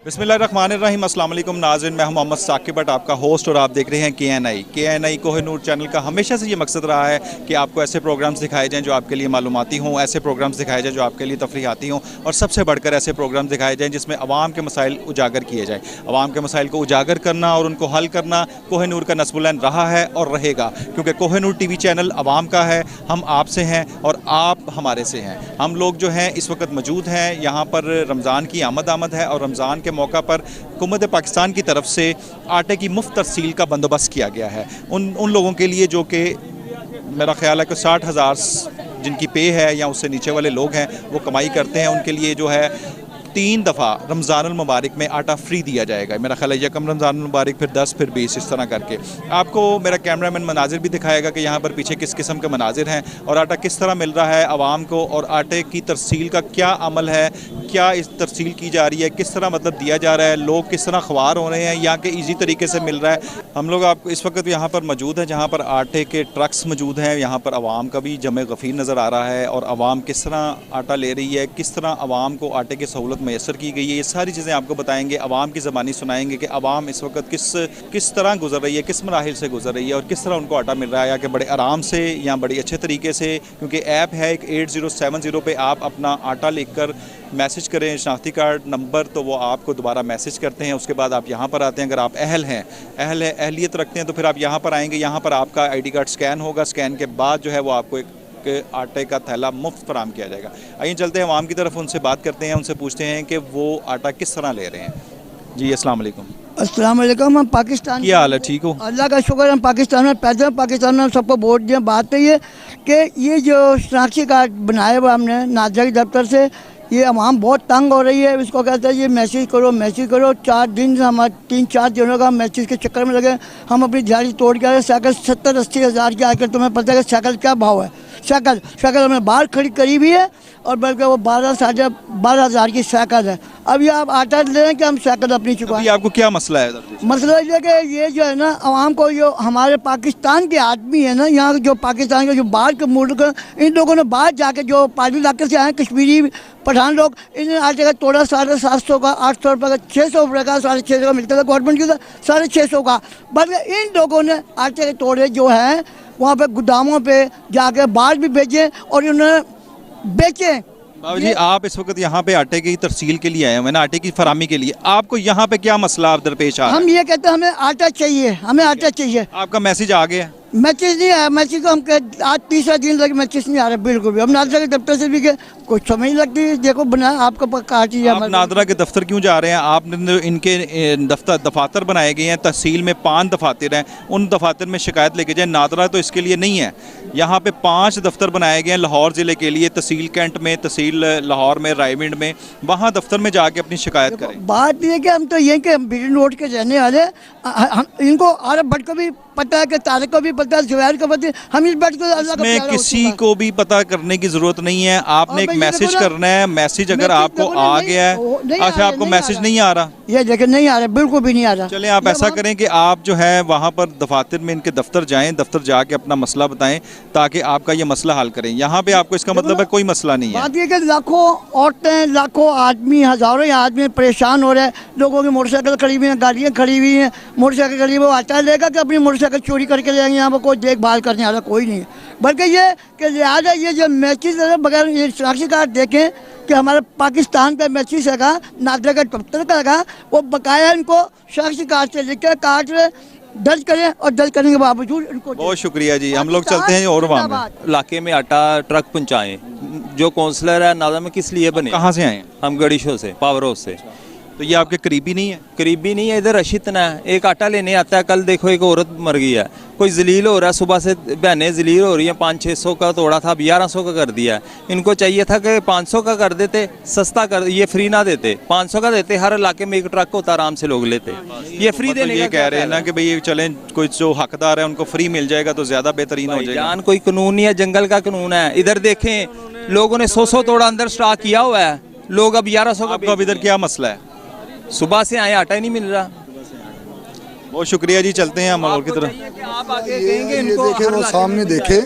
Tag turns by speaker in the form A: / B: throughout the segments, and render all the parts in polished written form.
A: बिस्मिल्लाहिर्रहमानिर्रहीम। अस्सलाम वालेकुम नाज़रीन, मैं हूं मोहम्मद साकिब भट्ट, आपका होस्ट, और आप देख रहे हैं KNI कोहिनूर चैनल का हमेशा से ये मकसद रहा है कि आपको ऐसे प्रोग्राम्स दिखाए जाएं जो आपके लिए मालूमाती हों, ऐसे प्रोग्राम्स दिखाए जाएं जो आपके लिए तफरीहाती हों, और सबसे बढ़कर ऐसे प्रोग्राम्स दिखाए जाएं जिसमें अवाम के मसाइल उजागर किए जाएँ। अवाम के मसाइल को उजागर करना और उनको हल करना कोहिनूर का नस्बुल-ऐन रहा है और रहेगा, क्योंकि कोहिनूर TV चैनल अवाम का है, हम आपसे हैं और आप हमारे से हैं। हम लोग जो हैं इस वक्त मौजूद हैं यहाँ पर, रमज़ान की आमद है और रमज़ान के मौका पर हुकूमत पाकिस्तान की तरफ से आटे की मुफ्त तरसील का बंदोबस्त किया गया है उन लोगों के लिए जो कि मेरा ख्याल है कि 60,000 जिनकी पे है या उससे नीचे वाले लोग हैं, वो कमाई करते हैं। उनके लिए जो है 3 दफ़ा रमज़ानुल मुबारक में आटा फ्री दिया जाएगा। मेरा ख्याल है यकम रमज़ानुल मुबारक, फिर 10, फिर 20, इस तरह करके। आपको मेरा कैमरामैन मनाजिर भी दिखाएगा कि यहाँ पर पीछे किस किस्म के मनाजिर हैं और आटा किस तरह मिल रहा है आवाम को, और आटे की तरसील का क्या अमल है, क्या इस तरसील की जा रही है, किस तरह मतलब दिया जा रहा है, लोग किस तरह ख्वार हो रहे हैं, यहाँ के ईजी तरीके से मिल रहा है। हम लोग आप इस वक्त यहाँ पर मौजूद हैं जहाँ पर आटे के ट्रक्स मौजूद हैं। यहाँ पर आवाम का भी जमे गफ़ीर नज़र आ रहा है और आवाम किस तरह आटा ले रही है, किस तरह आवाम को आटे की सहूलत मैसर की गई है, ये सारी चीज़ें आपको बताएंगे, आवाम की ज़बानी सुनाएंगे कि आवाम इस वक्त किस तरह गुजर रही है, किस मराहिल से गुजर रही है और किस तरह उनको आटा मिल रहा है, या कि बड़े आराम से या बड़े अच्छे तरीके से। क्योंकि ऐप है एक 8070 पे आप अपना आटा लिखकर मैसेज करें शनाख्ती कार्ड नंबर, तो वो आपको दोबारा मैसेज करते हैं। उसके बाद आप यहाँ पर आते हैं, अगर आप अहलियत रखते हैं तो फिर आप यहाँ पर आएंगे। यहाँ पर आपका ID कार्ड स्कैन होगा, स्कैन के बाद जो है वो आपको एक आटे का थैला मुफ्त फराम किया जाएगा। आइए चलते हैं अवाम की तरफ, उनसे बात करते हैं, उनसे पूछते हैं कि वो आटा किस तरह ले रहे हैं। जी अस्सलाम वालेकुम।
B: अस्सलाम वालेकुम। हम पाकिस्तान,
A: क्या हाल है, ठीक हो?
B: अल्लाह का शुक्र, हम पाकिस्तान में पैदा, पाकिस्तान में हम सबको वोट दिए। बात तो ये कि ये जो शनाख्ती कार्ड बनाया हुआ हमने नादरा के दफ्तर से, ये अवाम बहुत तंग हो रही है। इसको कहते हैं ये मैसेज करो 4 दिन, हमारे 3-4 दिनों का मैसेज के चक्कर में लगे। हम अपनी दिहाड़ी तोड़ के आए। साइकिल 70-80 हज़ार की आकर तुम्हें पता है कि साइकिल क्या भाव है। साइकिल हमने बाहर खड़ी करी भी है, और बल्कि वो 12-12.5 हज़ार की साइकिल है। अब ये आप आटा ले रहे हैं कि हम साइकिल अपनी चुकाएं।
A: आपको क्या मसला है?
B: मसला ये कि ये जो है ना, आवाम को, जो हमारे पाकिस्तान के आदमी है ना, यहाँ जो पाकिस्तान के जो बाहर के मुल्क, इन लोगों ने बाहर जाके जो पहाड़ी इलाके से आए कश्मीरी पठान लोग, इन्हें आटे का तोड़ा 750 का, 800 रुपये का, 600 रुपये का, 650 का मिलता था गवर्नमेंट की, 650 का। बल्कि इन लोगों ने आटे के तोड़े जो हैं वहाँ पे गोदामों पे जाके बाहर भी भेजे और उन्हें बेचे।
A: बाबू जी, आप इस वक्त यहाँ पे आटे की तरसील के लिए आए हैं, आटे की फरामी के लिए। आपको यहाँ पे क्या मसला आप दरपेश आ रहा है?
B: हम ये कहते हैं हमें आटा चाहिए, हमें आटा चाहिए।
A: आपका मैसेज आ गया?
B: मैसेज नहीं आया। मैसेज को हम आज 30 दिन लगे, मैसेज नहीं आ रहा बिल्कुल भी। हम नादरा के दफ्तर से भी गए, कुछ समझ नहीं लगती। देखो बना आपको कहा चाहिए।
A: आप नादरा के दफ्तर क्यों जा रहे हैं? आपने इनके दफातर बनाए गए हैं, तहसील में 5 दफातर हैं, उन दफातर में शिकायत लेके जाए। नादरा तो इसके लिए नहीं है। यहाँ पे 5 दफ्तर बनाए गए हैं लाहौर ज़िले के लिए, तहसील कैंट में, तहसील लाहौर में, रायविंड में, वहाँ दफ्तर में जाके अपनी शिकायत करें।
B: बात ये कि हम तो ये कि बिजन रोड के रहने वाले, इनको आरब भट्ट को भी पता है, कि तारिक को भी पता है, जुबैर को पता है। हम इस बात को अल्लाह का
A: किसी को भी पता करने की जरूरत नहीं है। आपने एक मैसेज करना है। मैसेज अगर आपको आ गया है, अच्छा आपको मैसेज नहीं आ रहा,
B: ये देखें नहीं आ रहा, बिल्कुल भी नहीं आ रहा।
A: चलें आप ऐसा करें कि आप जो है वहाँ पर दफातर में इनके दफ्तर जाएं, दफ्तर जाके अपना मसला बताएं ताकि आपका ये मसला हल करें। यहाँ पे आपको इसका मतलब है कोई मसला नहीं है।
B: बात ये कि लाखों औरतें, लाखों आदमी, हज़ारों आदमी परेशान हो रहे हैं। लोगों की मोटरसाइकिल खड़ी हुई हैं, गाड़ियाँ खड़ी हुई हैं, मोटरसाइकिल खड़ी, वो आटा लेगा कि अपनी मोटरसाइकिल चोरी करके ले जाएंगे। यहाँ पर कोई देखभाल करने वाला कोई नहीं है। बल्कि ये कि लिहाजा ये जो मैसेज बगैर ये शनाख्ती कार्ड देखें कि हमारे पाकिस्तान का मैसेज है, नादरा का दफ्तर का है, वो बकाया इनको शनाख्ती कार्ड से लिख के कार्ड दर्ज करें, और दर्ज करने के बावजूद इनको।
A: बहुत शुक्रिया जी। हम लोग चलते हैं और वहाँ में
C: इलाके में आटा ट्रक पहुँचाएँ। जो काउंसलर है नादरा में किस लिए बने?
A: कहाँ से आए? हम
C: गड़ीशो से, पावर हाउस से।
A: तो ये आपके करीबी नहीं है?
C: करीबी नहीं है, इधर रश इतना है। एक आटा लेने आता है, कल देखो एक औरत मर गई है, कोई जलील हो रहा है, सुबह से बहनें जलील हो रही हैं। 500-600 का तोड़ा था, अब 1100 का कर दिया है। इनको चाहिए था कि 500 का कर देते, सस्ता कर, ये फ्री ना देते, 500 का देते। हर इलाके में एक ट्रक होता, आराम से लोग लेते। ये फ्री देने
A: ये कह रहे हैं ना कि भाई चलें, कोई जो हकदार है उनको फ्री मिल जाएगा तो ज़्यादा बेहतरीन हो जाएगा।
C: कोई कानून नहीं है, जंगल का कानून है। इधर देखें, लोगों ने 100 तोड़ा अंदर स्टॉक किया हुआ है, लोग अब 1100 का।
A: अब इधर क्या मसला है?
C: सुबह से आए, आटा ही नहीं मिल रहा।
A: बहुत शुक्रिया जी। चलते हैं हम और की तरफ।
C: आप आगे कहेंगे इनको,
D: देखे वो सामने देखे,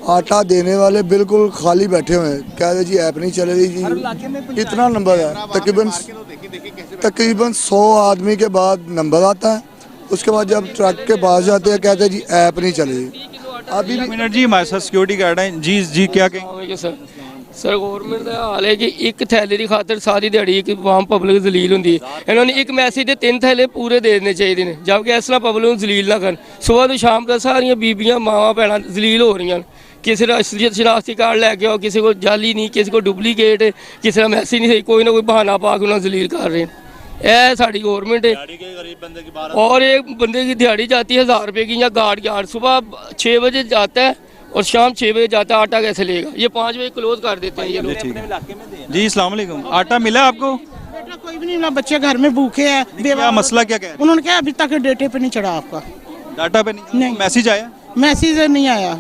D: आटा देने वाले बिल्कुल खाली बैठे हुए हैं। कह रहे जी ऐप नहीं चल रही जी। इतना नंबर है, तकरीबन 100 आदमी के बाद नंबर आता है, उसके बाद जब ट्रक के पास जाते हैं कहते हैं जी ऐप नहीं चली। अभी भी
A: मिनट जी, हमारे साथ सिक्योरिटी गार्ड हैं जी। जी क्या कहेंगे?
E: सर गौरमेंट का हाल है कि एक थैले की खातर सारी दिहाड़ी एक आम पब्लिक जलील होंगी। इन्होंने एक मैसेज के 3 थैले पूरे दे देने चाहिए हैं, जबकि इस तरह पब्लिक को जलील ना कर। सुबह तो शाम तक सारिया बीबियां मावां भैन जलील हो रही हैं। किसी का शनाख्ती कार्ड लैके आओ, किसी को जाली नहीं, किसी को डुप्लीकेट, किसी का मैसेज नहीं सही, कोई ना कोई बहाना पा के उन्हें जलील कर रहे हैं। यह साड़ी गौरमेंट है। और एक बंदे की दिहाड़ी जाती है 1000 रुपये की, या गार्ड सुबह 6 बजे जाता है और शाम 6 बजे जाता है। आटा कैसे लेगा? ये 5 बजे क्लोज कर देते हैं ये लोग।
A: ठीक है जी, अस्सलाम वालेकुम। आटा मिला आपको?
F: बेटा कोई भी नहीं मिला, बच्चे घर में भूखे हैं।
A: क्या मसला क्या कह रहे
F: उन्होंने कहा अभी तक डेटे पे नहीं चढ़ा आपका।
A: डाटा पे नहीं? मैसेज आया?
F: मैसेज नहीं आया।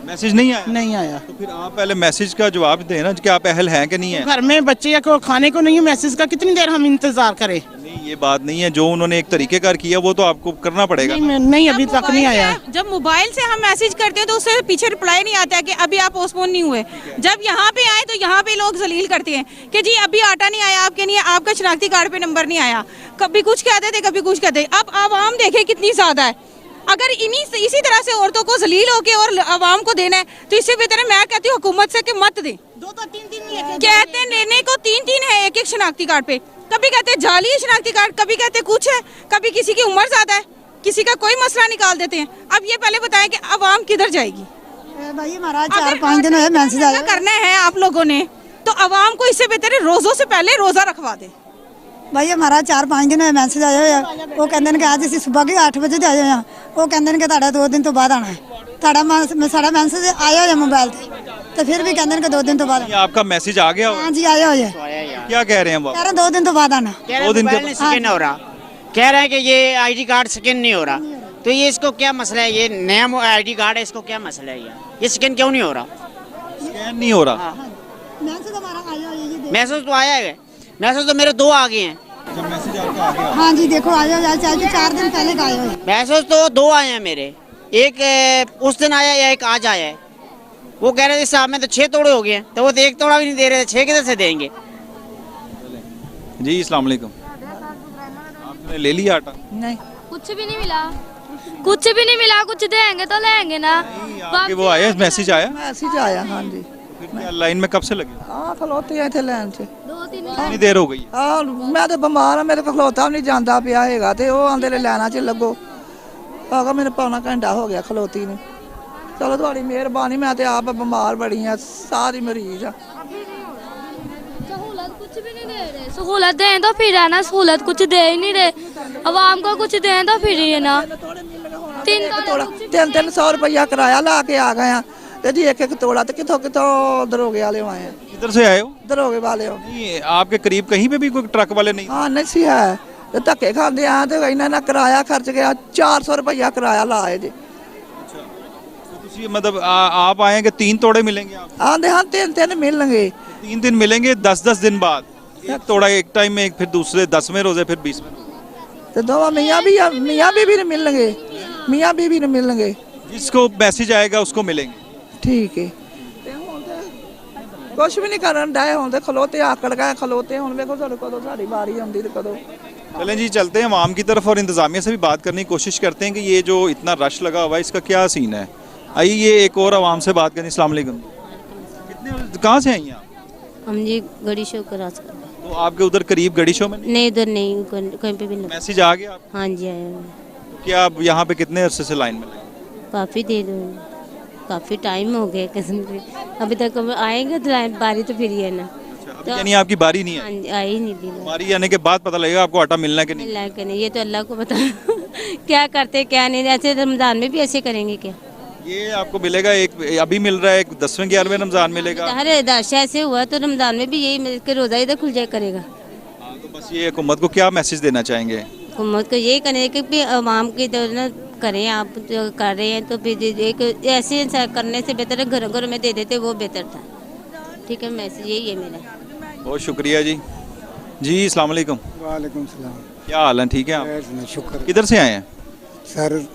A: मैसेज नहीं आया?
F: नहीं आया।
A: तो फिर आप पहले मैसेज का जवाब दें ना कि आप अहल हैं कि नहीं है।
F: घर में बच्चे या को खाने को नहीं है, मैसेज का कितनी देर हम इंतजार करें?
A: नहीं, ये बात नहीं है। जो उन्होंने एक तरीकेकार किया वो तो आपको करना पड़ेगा।
F: नहीं अभी तक नहीं आया।
G: जब मोबाइल से हम मैसेज करते हैं तो उससे पीछे रिप्लाई नहीं आता है कि अभी आप पोस्टपोन नहीं हुए। जब यहाँ पे आए तो यहाँ पे लोग जलील करते हैं कि जी अभी आटा नहीं आया आपके लिए, आपका शनाख्ती कार्ड पे नंबर नहीं आया। कभी कुछ कहते थे, कभी कुछ कहते। अब आवाम देखे कितनी ज्यादा है। अगर इसी तरह से औरतों को जलील होके और आवाम को देना है तो इससे बेहतर है, मैं कहती हूँ हुकूमत से कि मत दे। 2-3 कहते हैं लेने को 3 है एक शनाख्ती कार्ड पे। कभी कहते हैं जाली है शनाख्ती कार्ड, कभी कहते कुछ है, कभी किसी की उम्र ज्यादा है, किसी का कोई मसला निकाल देते हैं। अब ये पहले बताएं कि आवाम किधर जाएगी?
B: भाई हमारा 4-5 दिन है मैसेज आया
G: करना है आप लोगों ने तो आवाम को इससे बेहतर है रोजों से पहले रोजा रखवा दे।
B: भाई हमारा 4-5 दिन है मैसेज आया है। वो कहते हैं कि आज ਅਸੀਂ सुबह के 8 बजे आए हैं। वो कहते हैं कि ਤੁਹਾਡਾ 2 दिन तो बाद आना है। साड़ा मैसेज आया है मोबाइल तो फिर भी कहते हैं कि 2 दिन तो बाद।
A: आपका मैसेज आ गया?
B: हाँ जी आया है।
A: क्या कह रहे हैं वो?
B: कह रहे 2 दिन तो बाद आना।
A: 2 दिन के
H: स्कैन हो रहा, कह रहे हैं कि ये आईडी कार्ड स्कैन नहीं हो रहा। तो ये इसको क्या मसला है? ये नया आईडी कार्ड है, इसको क्या मसला है? ये स्कैन क्यों नहीं हो रहा?
A: स्कैन नहीं हो रहा?
B: मैसेज हमारा आया है।
H: मैसेज तो आया है, मैसेज तो मेरे 2 आ गए हैं।
A: मैसेज आपका आ गया?
B: हाँ जी देखो आया है, चाहे 4 दिन पहले का आया है।
H: मैसेज तो 2 आए हैं मेरे, एक उस दिन आया या एक आज आया है। वो कह रहे थे साहब में तो 6 तोड़े हो गए हैं, तो वो तो 1 तोड़ा भी नहीं दे रहे थे, 6 किधर से देंगे?
A: जी अस्सलाम वालेकुम। आपने ले लिया आटा?
I: नहीं, कुछ भी नहीं मिला, कुछ भी नहीं मिला। कुछ देंगे तो लेंगे ना।
A: आपके वो आया मैसेज आया?
B: मैसेज आया हाँ जी।
A: फिर क्या लाइन में कब से लगे?
B: हाँ खलोते हैं थे लाइन से।
I: 2-3
A: कितनी देर हो गई?
B: हाँ मैं तो बीमार हाँ, मेरे को खलोता नहीं जाता पिया हैगा ते वो आंदे ने लाइना च लगो। आगा मैंने पौना घंटा हो गया खलोती ने। चलो थोड़ी मेहरबानी, मैं तो आप बीमार बड़ी हाँ, सारी मरीज हाँ।
I: सहूलत कुछ भी नहीं दे रहे। सहूलत दें तो फिर है ना, सहूलत कुछ दे ही नहीं रहे। आवाम को कुछ दें तो फिर है ना।
B: 300 रुपया किराया ला के आ गए हैं तो जी एक तोड़ा तो कितों दरोगे वाले आए हैं।
A: किधर से आए हो?
B: दरोगे वाले हो।
A: नहीं, आपके करीब कहीं पे भी कोई ट्रक वाले नहीं?
B: हाँ नहीं सी है तो धक्के खाते हैं तो इन्होंने किराया खर्च गया 400 रुपया किराया लाए जी।
A: तो मतलब आप आए कि 3 तोड़े मिलेंगे आपको?
B: आंधे हाँ 3 मिलेंगे।
A: 3 दिन मिलेंगे, 10 दिन बाद एक तोड़ा एक टाइम में, फिर दूसरे 10वें रोजे, फिर 20वें रोजे।
B: तो दो मियाँ बीवी नहीं मिलेंगे, मियाँ बीवी नहीं मिलेंगे।
A: जिसको मैसेज आएगा उसको मिलेंगे।
B: ठीक है। कुछ भी नहीं करन डाए होंगे खलोते आकड़ गए खलोते हूँ देखो कदों सारी बारी आती तो कदों।
A: चलें जी, चलते हैं आवाम की तरफ और इंतज़ामिया से भी बात करने की कोशिश करते हैं कि ये जो इतना रश लगा हुआ है इसका क्या सीन है। आइए ये एक और आवाम से बात करें। अस्सलाम वालेकुम। कितने कहाँ से आई आप?
I: हम जी गड़ी शो क्रॉस कर।
A: तो आपके उधर करीब गड़ी शो में
I: नहीं, उधर नहीं, कहीं पे भी नहीं।
A: मैसेज आ गया?
I: हाँ जी आया।
A: क्या आप यहाँ पे कितने अरसे से लाइन में लगे?
I: काफ़ी देर, काफ़ी टाइम हो गया कसम से। अभी तक आएंगे तो बारी तो फिर ही है ना।
A: तो यानी आपकी बारी नहीं है?
I: हाँ जी, आई नहीं दी
A: बारी आने के बाद पता लगेगा आपको आटा मिलना है कि नहीं?
I: मिलना कि नहीं, ये तो अल्लाह को पता। क्या करते क्या नहीं। ऐसे रमज़ान में भी ऐसे करेंगे क्या?
A: ये आपको मिलेगा, एक अभी मिल रहा है, एक 10वें 11वें रमज़ान मिलेगा।
I: हर दाशा ऐसे हुआ तो रमज़ान में भी यही मिल के रोज़ा इधर खुल जाए करेगा।
A: तो बस ये हुकूमत को क्या मैसेज देना चाहेंगे?
I: हुकूमत को यही करने कि आवाम की तो ना करें, आप जो कर रहे हैं तो फिर एक ऐसे करने से बेहतर है घरों घरों में दे देते, वो बेहतर था। ठीक है, मैसेज यही है मेरा।
A: बहुत शुक्रिया जी। जी अस्सलाम वालेकुम।
J: वालेकुम सलाम।
A: क्या हाल है? ठीक है आप?
J: शुक्र।
A: किधर से आए हैं?
J: सर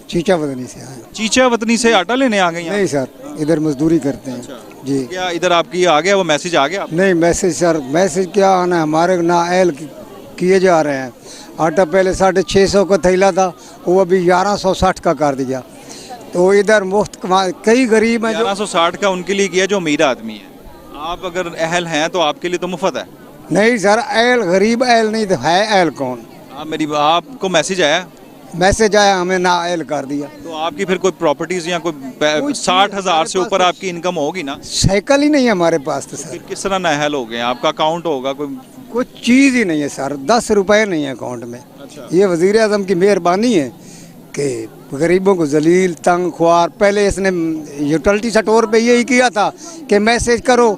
J: चीचा वतनी से आए।
A: चीचा वतनी से आटा लेने आ गए हैं?
J: नहीं सर, इधर मजदूरी करते हैं जी।
A: क्या इधर आपकी आ गया वो मैसेज आ गया?
J: नहीं मैसेज सर, मैसेज क्या आना है हमारे ना अहल किए जा रहे हैं। आटा पहले 650 का थैला था, वो अभी 1160 का कर दिया। तो इधर मुफ्त कई गरीब हैं जो
A: 1160 का उनके लिए किया जो अमीर आदमी है। आप अगर अहल हैं तो आपके लिए तो मुफ्त है।
J: नहीं सर, अहल गरीब अहल नहीं तो है अहल कौन?
A: आपको मैसेज आया?
J: मैसेज आया, हमें ना अहल कर दिया।
A: तो आपकी फिर कोई प्रॉपर्टीज या कोई 60,000 से ऊपर आपकी इनकम होगी ना?
J: साइकिल ही नहीं है हमारे पास तो सर।
A: फिर किस तरह नाअहल हो गए? आपका अकाउंट होगा कोई?
J: कुछ चीज़ ही नहीं है सर, 10 रुपए नहीं है अकाउंट में।
A: अच्छा।
J: ये वज़ीर आज़म की मेहरबानी है कि गरीबों को जलील तंग ख्वार। पहले इसने यूटिलिटी स्टोर पे यही किया था कि मैसेज करो,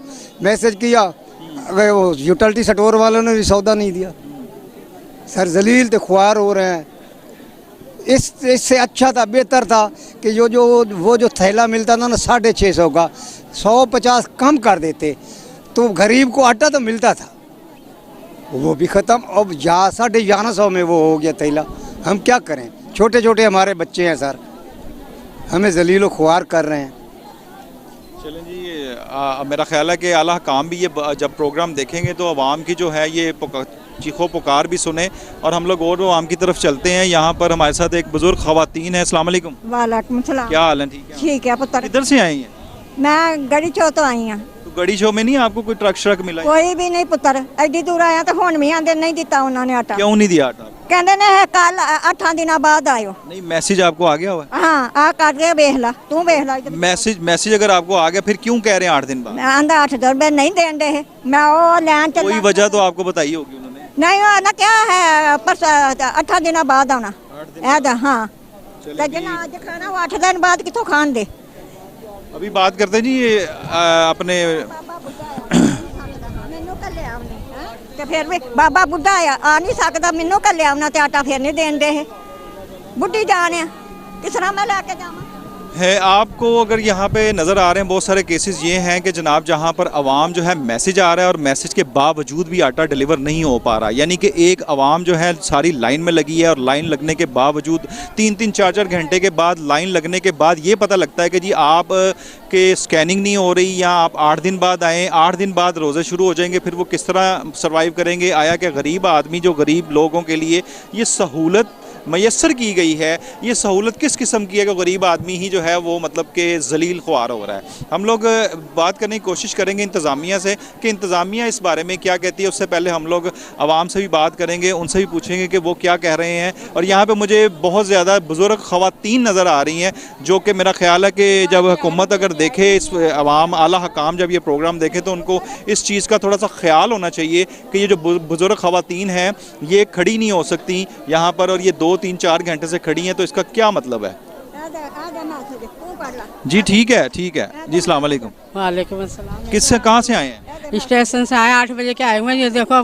J: मैसेज किया, वो यूटिलिटी स्टोर वालों ने भी सौदा नहीं दिया। सर जलील तो ख्वार हो रहे हैं। इससे अच्छा था, बेहतर था कि वो जो थैला मिलता था ना 650 का, 150 कम कर देते तो गरीब को आटा तो मिलता था, वो भी ख़त्म। अब 1150 में वो हो गया थैला। हम क्या करें? छोटे छोटे हमारे बच्चे हैं सर, हमें जलीलो ख्वार कर रहे हैं।
A: चलें जी, मेरा ख्याल है कि आला हुकाम भी ये जब प्रोग्राम देखेंगे तो आवाम की जो है ये चीखो पुकार भी सुने और हम लोग और आवाम की तरफ चलते हैं। यहाँ पर हमारे साथ एक बुजुर्ग खवातीन है। अस्सलाम वालेकुम।
K: वालेकुम सलाम।
A: क्या हाल है? ठीक है।
K: ठीक है पुत्र।
A: किधर से आई हैं?
K: मैं गड़ी चो तो आई हाँ।
A: तो गड़ी चो में नहीं आपको कोई ट्रक श्रक मिला?
K: कोई भी नहीं पुत्र, एडी दूर आया तो हुण भी आंदे नहीं दिता उन्होंने आटा।
A: क्यों नहीं दिया आटा?
K: कहते ने कल 8 दिन बाद आयो।
A: नहीं, मैसेज आपको आ गया हुआ?
K: हाँ, आ कर दे, वेख ला तू, वेख ला।
A: मैसेज अगर आपको आ गया फिर क्यों कह रहे हैं 8 दिन बाद?
K: आंदा 8 रुपए नहीं देन दे। मैं वो लैन चला।
A: कोई वजह तो आपको बताई होगी उन्होंने?
K: नहीं, वो ना क्या है, पर 8 दिन बाद आना। हाँ, जना आज खाना वो 8 दिन बाद कितों खान दे।
A: अभी बात करते हैं जी ये अपने
K: ਤੇ ਫਿਰ ਵੀ ਬਾਬਾ ਬੁੱਢਾ ਆ ਨਹੀਂ ਸਕਦਾ, ਮੈਨੂੰ ਕੱਲਿਆ ਉਹਨਾਂ ਤੇ ਆਟਾ ਫਿਰ ਨਹੀਂ ਦੇਣ ਦੇ। ਬੁੱਢੀ ਜਾਨ ਆ, ਕਿਸ ਤਰ੍ਹਾਂ ਮੈਂ ਲੈ ਕੇ ਜਾਵਾਂ?
A: है आपको अगर यहाँ पे नज़र आ रहे हैं बहुत सारे केसेस ये हैं कि जनाब जहाँ पर आवाम जो है मैसेज आ रहा है और मैसेज के बावजूद भी आटा डिलीवर नहीं हो पा रहा, यानी कि एक आवाम जो है सारी लाइन में लगी है और लाइन लगने के बावजूद 3-3 4-4 घंटे के बाद लाइन लगने के बाद ये पता लगता है कि जी आप के स्कैनिंग नहीं हो रही या आप 8 दिन बाद आएँ, 8 दिन बाद रोज़े शुरू हो जाएंगे, फिर वो किस तरह सर्वाइव करेंगे? आया कि गरीब आदमी जो गरीब लोगों के लिए ये सहूलत मैसर की गई है, ये सहूलत किस किस्म की है कि गरीब आदमी ही जो है वो मतलब कि जलील ख्वार हो रहा है? हम लोग बात करने की कोशिश करेंगे इंतज़ामिया से कि इंतज़ामिया इस बारे में क्या कहती है। उससे पहले हम लोग आवाम से भी बात करेंगे, उनसे भी पूछेंगे कि वो क्या कह रहे हैं। और यहाँ पे मुझे बहुत ज़्यादा बुज़ुर्ग ख़वातीन नज़र आ रही हैं जो कि मेरा ख्याल है कि जब हुकूमत अगर देखे, इस आवाम आला हकाम जब ये प्रोग्राम देखे तो उनको इस चीज़ का थोड़ा सा ख्याल होना चाहिए कि ये जो बुज़ुर्ग ख़वातीन हैं ये खड़ी नहीं हो सकती यहाँ पर, और ये 2-3-4 घंटे से खड़ी हैं, तो इसका क्या मतलब है? जी ठीक है, ठीक है जी। अस्सलाम वालेकुम।
L: वालेकुम अस्सलाम।
A: किससे, कहाँ से आए हैं?
L: स्टेशन से आए, 8 बजे के आए हुए। ये देखो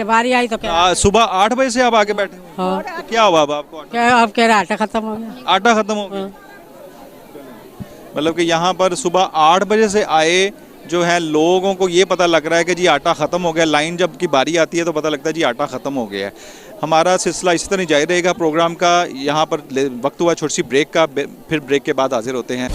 L: बारी आई तो क्या
A: सुबह 8 बजे से आप आके बैठे हुए?
L: हाँ।
A: तो क्या हुआ अब आपको?
L: क्या अब कह रहा आटा खत्म हो गया?
A: आटा खत्म हो गया? मतलब कि यहाँ पर सुबह 8 बजे से आए जो है, लोगों को ये पता लग रहा है कि जी आटा ख़त्म हो गया। लाइन जब की बारी आती है तो पता लगता है जी आटा ख़त्म हो गया है। हमारा सिलसिला इसी तरह जारी रहेगा प्रोग्राम का। यहाँ पर वक्त हुआ छोटी सी ब्रेक का, फिर ब्रेक के बाद हाजिर होते हैं।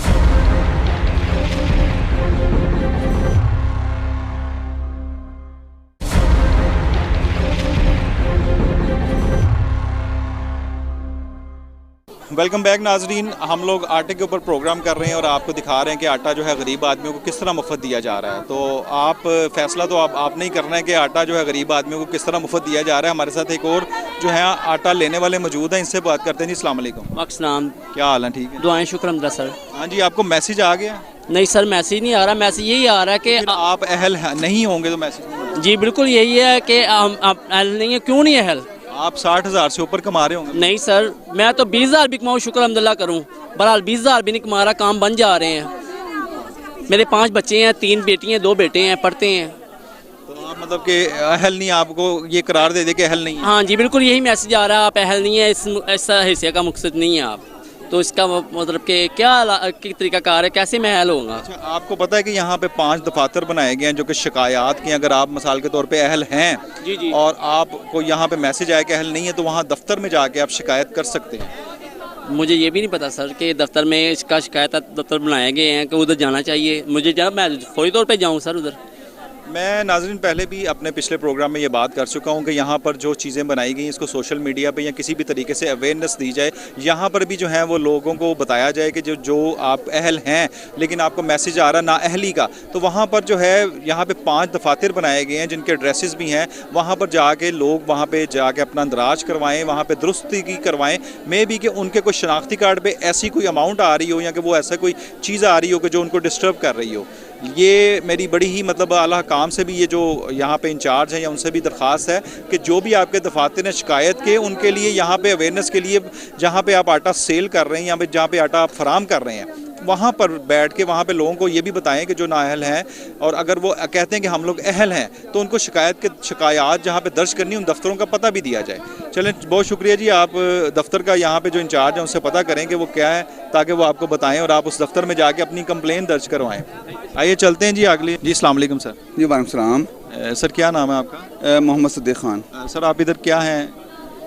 A: वेलकम बैक नाजरीन। हम लोग आटे के ऊपर प्रोग्राम कर रहे हैं और आपको दिखा रहे हैं कि आटा जो है गरीब आदमियों को किस तरह मुफ्त दिया जा रहा है। तो आप फैसला तो आपने ही करना है कि आटा जो है गरीब आदमियों को किस तरह मुफ्त दिया जा रहा है। हमारे साथ एक और जो है आटा लेने वाले मौजूद हैं, इनसे बात करते हैं। जी अस्सलाम वालेकुम।
M: अस्सलाम।
A: क्या हाल है? ठीक है,
M: दुआएं शुक्र सर।
A: हाँ जी, आपको मैसेज आ गया?
M: नहीं सर, मैसेज नहीं आ रहा। मैसेज यही आ रहा है कि
A: आप अहल नहीं होंगे तो मैसेज।
M: जी बिल्कुल यही है कि हम अहल नहीं है। क्यों नहीं अहल?
A: आप 60,000 से ऊपर कमा रहे होंगे?
M: नहीं सर, मैं तो 20,000 भी कमाऊँ, शुक्र अल्हम्दुलिल्लाह करूँ। बहरहाल 20,000 भी नहीं कमा रहा, काम बन जा रहे हैं। मेरे 5 बच्चे हैं, 3 बेटियाँ 2 बेटे हैं, पढ़ते हैं।
A: तो आप मतलब कि अहल नहीं, आपको ये करार दे दे कि अहल नहीं है?
M: हाँ जी बिल्कुल यही मैसेज आ रहा है, आप अहल नहीं है, ऐसा हिस्से का मकसद नहीं है आप। तो इसका मतलब कि क्या तरीकाकार है, कैसे मैं अहल होऊंगा?
A: अच्छा, आपको पता है कि यहाँ पे 5 दफातर बनाए गए हैं जो कि शिकायत की, अगर आप मिसाल के तौर पे अहल हैं
M: जी
A: और आपको यहाँ पे मैसेज आया कि अहल नहीं है तो वहाँ दफ्तर में जाके आप शिकायत कर सकते हैं।
M: मुझे ये भी नहीं पता सर कि दफ्तर में इसका शिकायत दफ्तर बनाए गए हैं कि उधर जाना चाहिए। मुझे जब मैं फौरी तौर पे जाऊँ सर उधर,
A: मैं नाज़रीन पहले भी अपने पिछले प्रोग्राम में ये बात कर चुका हूँ कि यहाँ पर जो चीज़ें बनाई गई इसको सोशल मीडिया पे या किसी भी तरीके से अवेयरनेस दी जाए। यहाँ पर भी जो है वो लोगों को बताया जाए कि जो आप अहल हैं लेकिन आपको मैसेज आ रहा ना अहली का, तो वहाँ पर जो है यहाँ पे 5 दफातर बनाए गए हैं जिनके एड्रेसेस भी हैं। वहाँ पर जाके लोग वहाँ पर जाके अपना अंदराज करवाएँ, वहाँ पर दुरुस्ती की करवाएँ। मे भी कि उनके कोई शनाख्ती कार्ड पर ऐसी कोई अमाउंट आ रही हो या कि वो ऐसा कोई चीज़ आ रही हो कि जो उनको डिस्टर्ब कर रही हो। ये मेरी बड़ी ही मतलब आला काम से भी ये जो यहाँ पे इंचार्ज हैं या उनसे भी दरख्वास्त है कि जो भी आपके दफातर ने शिकायत के उनके लिए यहाँ पे अवेयरनेस के लिए जहाँ पे आप आटा सेल कर रहे हैं या पे जहाँ पे आटा आप फराम कर रहे हैं वहाँ पर बैठ के वहाँ पे लोगों को ये भी बताएं कि जो नाअहल हैं और अगर वो कहते हैं कि हम लोग अहल हैं तो उनको शिकायत जहाँ पे दर्ज करनी उन दफ्तरों का पता भी दिया जाए। चलें, बहुत शुक्रिया जी। आप दफ्तर का यहाँ पे जो इंचार्ज है उनसे पता करें कि वो क्या है ताकि वो आपको बताएं और आप उस दफ्तर में जाके अपनी कंप्लेन दर्ज करवाएं। आइए चलते हैं जी अगले। जी अस्सलाम वालेकुम सर।
N: जी वालेकुम सलाम।
A: सर क्या नाम है आपका?
N: मोहम्मद सिद्दीक खान।
A: सर आप इधर क्या हैं?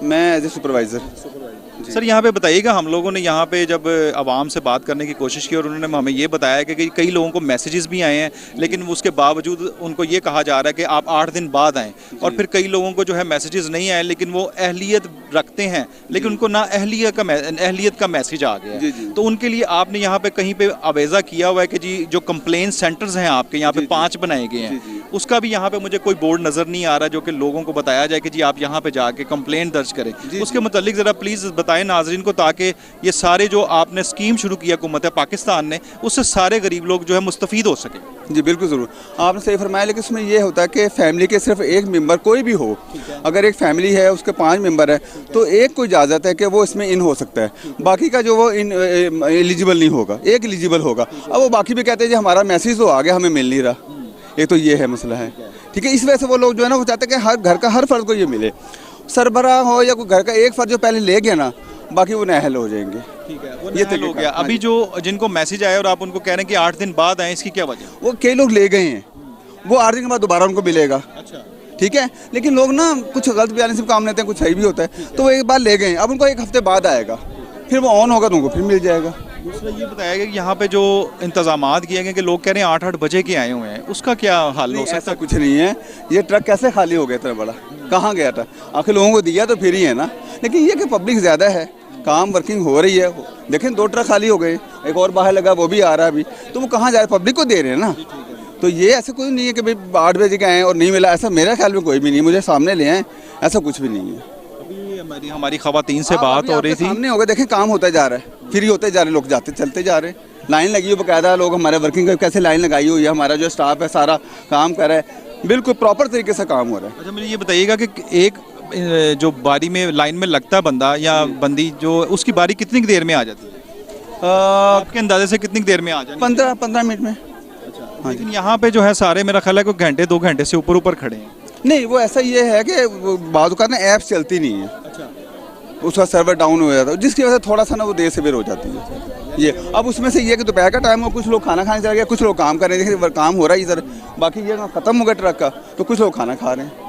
N: मैं एज ए सुपरवाइज़र।
A: सर यहाँ पे बताइएगा, हम लोगों ने यहाँ पे जब आवाम से बात करने की कोशिश की और उन्होंने हमें ये बताया कि कई लोगों को मैसेजेस भी आए हैं लेकिन उसके बावजूद उनको ये कहा जा रहा है कि आप 8 दिन बाद आएँ, और फिर कई लोगों को जो है मैसेजेस नहीं आए लेकिन वो अहलियत रखते हैं लेकिन उनको ना अहलियत का मैसेज आ गया है। तो उनके लिए आपने यहाँ पे कहीं पे आवेज़ा किया हुआ है कि जी जो कंप्लेंट सेंटर्स हैं आपके यहाँ पे 5 बनाए गए हैं, उसका भी यहाँ पे मुझे कोई बोर्ड नज़र नहीं आ रहा जो कि लोगों को बताया जाए कि जी आप यहाँ पे जाके कंप्लेंट दर्ज करें। उसके मुतालिक ज़रा प्लीज़ बताएं नाजरीन को, ताकि ये सारे जो आपने स्कीम शुरू किया हुकूमत पाकिस्तान ने उससे सारे गरीब लोग जो है मुस्तफ़ीद हो सके।
N: जी बिल्कुल ज़रूर, आपने सही फरमाया। लेकिन इसमें ये होता है कि फैमिली के सिर्फ एक मेंबर कोई भी हो, अगर एक फैमिली है उसके 5 मेंबर है तो एक को इजाज़त है कि वो इसमें इन हो सकता है, बाकी का जो वो एलिजिबल नहीं होगा, एक एलिजिबल होगा। अब वो बाकी भी कहते हैं जी हमारा मैसेज तो आ गया हमें मिल नहीं रहा। एक तो ये है मसला है, ठीक है। इस वजह से वो लोग जो है ना वो चाहते हैं कि हर घर का हर फर्द को ये मिले, सरबराह हो या कोई घर का एक फर्द जो पहले ले गया ना बाकी वो नाअहल हो जाएंगे।
A: ठीक है, वो ये हो गया। अभी जो जिनको मैसेज आया और आप उनको कह रहे हैं कि 8 दिन बाद आए, इसकी क्या वजह?
N: वो कई लोग ले गए हैं, वो 8 दिन के बाद दोबारा उनको मिलेगा। अच्छा, ठीक है। लेकिन लोग ना कुछ गलत बयानी से काम लेते हैं, कुछ सही भी होता है, तो वो एक बार ले गए, अब उनको 1 हफ्ते बाद आएगा, फिर वो ऑन होगा तो उनको फिर मिल जाएगा।
A: दूसरा ये बताया गया कि यहाँ पे जो इंतजामात किए गए कि लोग कह रहे हैं 8-8 बजे के आए हुए हैं, उसका क्या हाल हो सकता है?
N: ऐसा कुछ नहीं है, ये ट्रक कैसे खाली हो गया इतना बड़ा, कहाँ गया था? आखिर लोगों को दिया तो फिर ही है ना। लेकिन ये कि पब्लिक ज़्यादा है, काम वर्किंग हो रही है। लेकिन 2 ट्रक खाली हो गए, एक और बाहर लगा वो भी आ रहा है अभी, तो वो कहाँ जा रहा है? पब्लिक को दे रहे हैं ना। तो ये ऐसा कोई नहीं है कि भाई 8 बजे के आए और नहीं मिला, ऐसा मेरे ख्याल में कोई भी नहीं, मुझे सामने ले आए, ऐसा कुछ भी नहीं है।
A: अभी हमारी खवातीन से बात हो रही थी,
N: सामने होगा, देखें काम होता जा रहा है, फ्री होते जा रहे, लोग जाते चलते जा रहे हैं, लाइन लगी हुई बकायदा, लोग हमारे वर्किंग का कैसे लाइन लगाई हुई है, हमारा जो स्टाफ है सारा काम कर रहा है, बिल्कुल प्रॉपर तरीके से काम हो रहा है।
A: अच्छा, मुझे ये बताइएगा कि एक जो बारी में लाइन में लगता है बंदा या बंदी, जो उसकी बारी कितनी देर में आ जाती है? आपके अंदाजे से कितनी देर में आ जाती है?
N: 15 मिनट में।
A: हाँ, लेकिन यहाँ पे जो है सारे मेरा ख्याल है कोई घंटे 2 घंटे से ऊपर खड़े हैं।
N: नहीं, वो ऐसा ये है कि बाद ना ऐप चलती नहीं है। अच्छा, उसका सर्वर डाउन हो जाता है, जिसकी वजह से थोड़ा सा ना वो देर से बेर हो जाती है। ये अब उसमें से ये कि दोपहर का टाइम हो, कुछ लोग खाना खाने चले गए, कुछ लोग काम कर रहे हैं, देखिए काम हो रहा है इधर, बाकी ये ख़त्म हो गया ट्रक का, तो कुछ लोग खाना खा रहे हैं,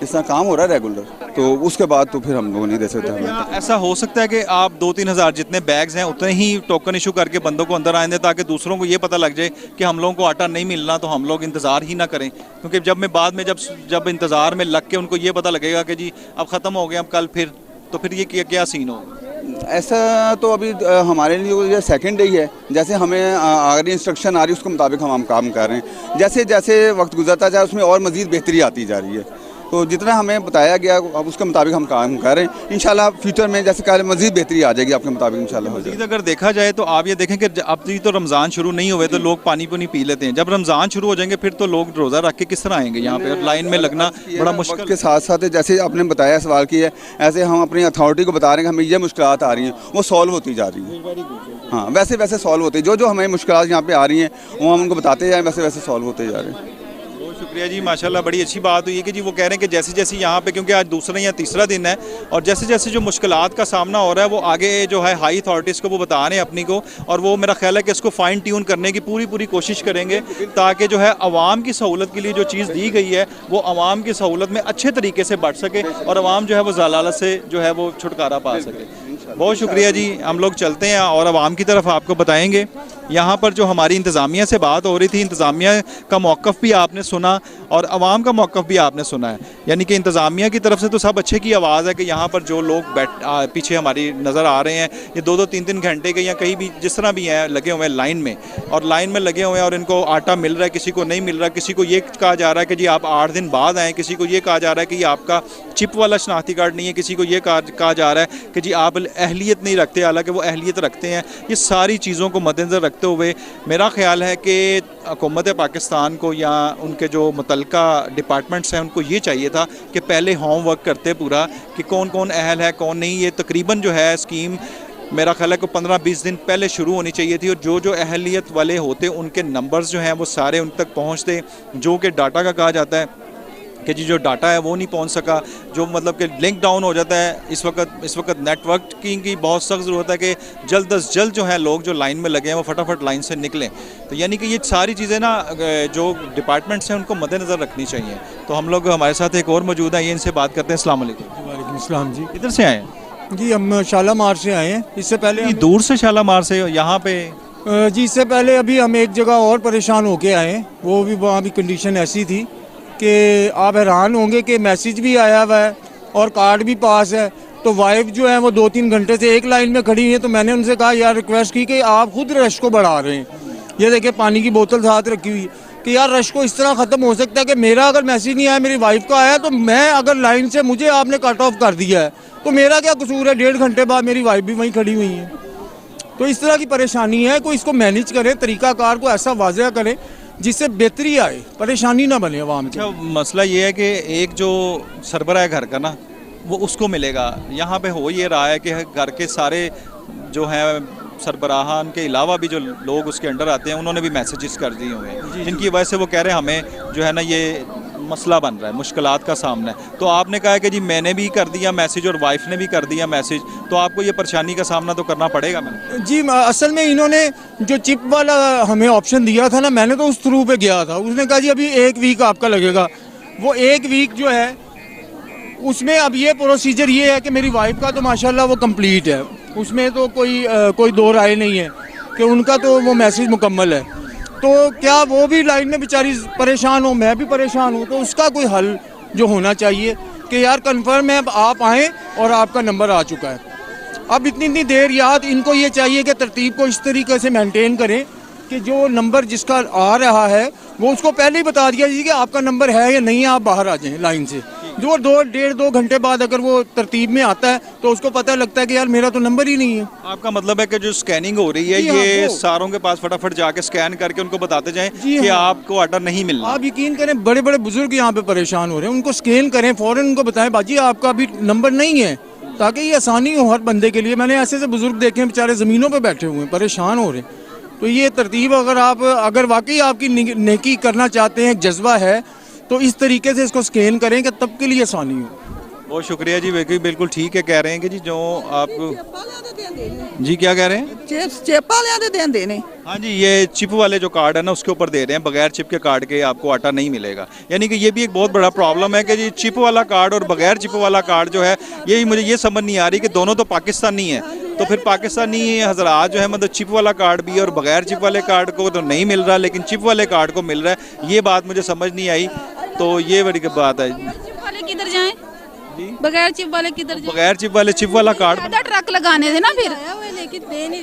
N: इस तरह काम हो रहा है रेगुलर। तो उसके बाद तो फिर हम लोग नहीं दे सकते हमें।
A: ऐसा हो सकता है कि आप 2-3 हज़ार जितने बैग्स हैं उतने ही टोकन इशू करके बंदों को अंदर आने दें, ताकि दूसरों को ये पता लग जाए कि हम लोगों को आटा नहीं मिलना, तो हम लोग इंतज़ार ही ना करें। क्योंकि बाद में जब इंतज़ार में लग के उनको ये पता लगेगा कि जी अब ख़त्म हो गया, अब कल फिर, तो फिर ये क्या सीन होगा?
N: ऐसा तो अभी हमारे लिए सेकंड डे ही है, जैसे हमें अगर इंस्ट्रक्शन आ रही है उसके मुताबिक हम काम कर रहे हैं। जैसे जैसे वक्त गुजरता जाए उसमें और मज़ीद बेहतरी आती जा रही है, तो जितना हमें बताया गया अब उसके मुताबिक हम काम कर रहे हैं। इंशाल्लाह फ्यूचर में जैसे कल मज़ीद बेहतरी आ जाएगी आपके मुताबिक इंशाल्लाह हो जाएगी।
A: अगर देखा जाए तो आप ये देखें कि अब तो रमज़ान शुरू नहीं हुए तो लोग पानी पी लेते हैं, जब रमज़ान शुरू हो जाएंगे फिर तो लोग रोज़ा रख के किस तरह आएंगे यहाँ पे? लाइन में लगना बड़ा मुश्किल
N: के साथ साथ जैसे आपने बताया सवाल किया, ऐसे हम अपनी अथॉरिटी को बता रहे हैं कि हमें ये मुश्किलात आ रही हैं, वो सॉल्व होती जा रही हैं। हाँ, वैसे वैसे सॉल्व होती है, जो हमें मुश्किलात यहाँ पे आ रही हैं वो हम उनको बताते जाएँ, वैसे वैसे सॉल्व होते जा रहे हैं।
A: शुक्रिया जी, माशाल्लाह बड़ी अच्छी बात हुई है कि जी वो कह रहे हैं कि जैसे जैसे यहाँ पे, क्योंकि आज दूसरा या तीसरा दिन है, और जैसे जैसे जो मुश्किलात का सामना हो रहा है वो आगे जो है हाई अथॉरिटीज़ को वो बता रहे हैं अपनी को, और वो मेरा ख्याल है कि इसको फाइन ट्यून करने की पूरी कोशिश करेंगे, ताकि जो है आवाम की सहूलत के लिए जो चीज़ दी गई है वो आवाम की सहूलत में अच्छे तरीके से बढ़ सके और आवाम जो है वो जलालत से जो है वो छुटकारा पा सके। बहुत शुक्रिया जी, हम लोग चलते हैं और आवाम की तरफ आपको बताएँगे। यहाँ पर जो हमारी इंतज़ामिया से बात हो रही थी, इंतज़ामिया का मौक़िफ़ भी आपने सुना और आवाम का मौक़िफ़ भी आपने सुना है। यानी कि इंतज़ामिया की तरफ से तो सब अच्छे की आवाज़ है कि यहाँ पर जो लोग पीछे हमारी नज़र आ रहे हैं, ये 2-2 3-3 घंटे के या कहीं भी जिस तरह भी हैं लगे हुए हैं लाइन में, और लाइन में लगे हुए हैं और इनको आटा मिल रहा है, किसी को नहीं मिल रहा। किसी को ये कहा जा रहा है कि जी आप 8 दिन बाद आएँ, किसी को ये कहा जा रहा है कि ये आपका चिप वाला शनाख्ती कार्ड नहीं है, किसी को ये कहा जा रहा है कि जी आप अहलियत नहीं रखते, हालांकि वो अहलियत रखते हैं। ये सारी चीज़ों को मद्देनज़र रखते हुए मेरा ख्याल है कि हुकूमत पाकिस्तान को या उनके जो मुतल्लिका डिपार्टमेंट्स हैं उनको ये चाहिए था कि पहले होमवर्क करते पूरा कि कौन कौन अहल है कौन नहीं। ये तकरीबन जो है स्कीम मेरा ख्याल है कि 15-20 दिन पहले शुरू होनी चाहिए थी, और जो अहलियत वाले होते उनके नंबर्स जो हैं वो सारे उन तक पहुँचते। जो कि डाटा का कहा जाता है कि जी जो डाटा है वो नहीं पहुंच सका, जो मतलब कि लिंक डाउन हो जाता है। इस वक्त नेटवर्क की बहुत सख्त ज़रूरत है कि जल्द अज जल्द जो है लोग जो लाइन में लगे हैं वो फटाफट लाइन से निकलें। तो यानी कि ये सारी चीज़ें ना जो डिपार्टमेंट्स हैं उनको मद्देनज़र रखनी चाहिए। तो हम लोग हमारे साथ एक और मौजूद हैं, ये इनसे बात करते हैं। अस्सलाम वालेकुम।
O: वालेकुम अस्सलाम जी।
A: किधर से आए?
O: जी हम शालामार से आए हैं। इससे पहले
A: दूर से शालामार से यहाँ पे?
O: जी इससे पहले अभी हम एक जगह और परेशान होके आए हैं, वो भी वहाँ भी कंडीशन ऐसी थी कि आप हैरान होंगे कि मैसेज भी आया हुआ है और कार्ड भी पास है। तो वाइफ जो है वो 2-3 घंटे से एक लाइन में खड़ी हुई है। तो मैंने उनसे कहा यार रिक्वेस्ट की कि आप खुद रश को बढ़ा रहे हैं। ये देखिए पानी की बोतल साथ रखी हुई है कि यार रश को इस तरह ख़त्म हो सकता है कि मेरा अगर मैसेज नहीं आया, मेरी वाइफ का आया, तो मैं अगर लाइन से मुझे आपने कट ऑफ कर दिया है तो मेरा क्या कसूर है? 1.5 घंटे बाद मेरी वाइफ भी वहीं खड़ी हुई है। तो इस तरह की परेशानी है, कोई इसको मैनेज करें, तरीक़ाकार को ऐसा वाज़ह करें जिससे बेहतरी आए, परेशानी ना बने अवाम की।
A: मसला ये है कि एक जो सरबराह घर का ना वो उसको मिलेगा। यहाँ पे हो ये रहा है कि घर के सारे जो हैं सरबराहान के अलावा भी जो लोग उसके अंडर आते हैं उन्होंने भी मैसेजेस कर दिए हुए हैं, जिनकी वजह से वो कह रहे हैं हमें जो है ना ये मसला बन रहा है, मुश्किलात का सामना है। तो आपने कहा कि जी मैंने भी कर दिया मैसेज और वाइफ ने भी कर दिया मैसेज, तो आपको ये परेशानी का सामना तो करना पड़ेगा। मैंने
O: जी असल में इन्होंने जो चिप वाला हमें ऑप्शन दिया था ना, मैंने तो उस थ्रू पे गया था। उसने कहा जी अभी 1 वीक आपका लगेगा। वो 1 वीक जो है उसमें अब ये प्रोसीजर ये है कि मेरी वाइफ का तो माशाल्लाह वो कंप्लीट है, उसमें तो कोई दो राय नहीं है कि उनका तो वो मैसेज मुकम्मल है। तो क्या वो भी लाइन में बेचारी परेशान हो, मैं भी परेशान हूँ। तो उसका कोई हल जो होना चाहिए कि यार कन्फर्म है आप आएँ और आपका नंबर आ चुका है। अब इतनी देर याद इनको ये चाहिए कि तरतीब को इस तरीके से मेंटेन करें कि जो नंबर जिसका आ रहा है वो उसको पहले ही बता दिया जाए कि आपका नंबर है या नहीं है, आप बाहर आ जाएं लाइन से। जो 1.5-2 घंटे बाद अगर वो तरतीब में आता है तो उसको पता लगता है कि यार मेरा तो नंबर ही नहीं है।
A: आपका मतलब है कि जो स्कैनिंग हो रही है ये सारों के पास फटाफट जाके स्कैन करके उनको बताते जाएं कि आपको ऑर्डर नहीं मिलना।
O: आप यकीन करें बड़े बड़े बुजुर्ग यहाँ पे परेशान हो रहे हैं, उनको स्कैन करें फौरन, उनको बताएं बाजी आपका अभी नंबर नहीं है, ताकि ये आसानी हो हर बंदे के लिए। मैंने ऐसे बुजुर्ग देखे हैं बेचारे ज़मीनों पर बैठे हुए हैं, परेशान हो रहे हैं। तो ये तरतीब अगर वाकई आपकी नेकी करना चाहते हैं, जज्बा है, तो इस तरीके से इसको स्कैन करें कि तब के लिए आसानी हो।
A: बहुत शुक्रिया जी, बिल्कुल ठीक है कह रहे हैं कि जी जो आप जी क्या कह रहे हैं
P: चिप वाले दे देंगे ने।
A: हाँ जी, ये चिप वाले जो कार्ड है ना उसके ऊपर दे रहे हैं, बगैर चिप के कार्ड के आपको आटा नहीं मिलेगा। यानी कि ये भी एक बहुत बड़ा प्रॉब्लम है कि जी चिप वाला कार्ड और बगैर चिप वाला कार्ड जो है, यही मुझे ये समझ नहीं आ रही कि दोनों तो पाकिस्तानी है, तो फिर पाकिस्तानी हज़रात जो है मतलब चिप वाला कार्ड भी और बगैर चिप वाले कार्ड को तो नहीं मिल रहा, लेकिन चिप वाले कार्ड को मिल रहा है। ये बात मुझे समझ नहीं आई, तो ये बड़ी बात है।
G: किधर जाएं? बगैर चिप वाले किधर जाएं?
A: बगैर चिप वाले चिप वाला कार्ड
G: लेदर ट्रक लगाने थे ना,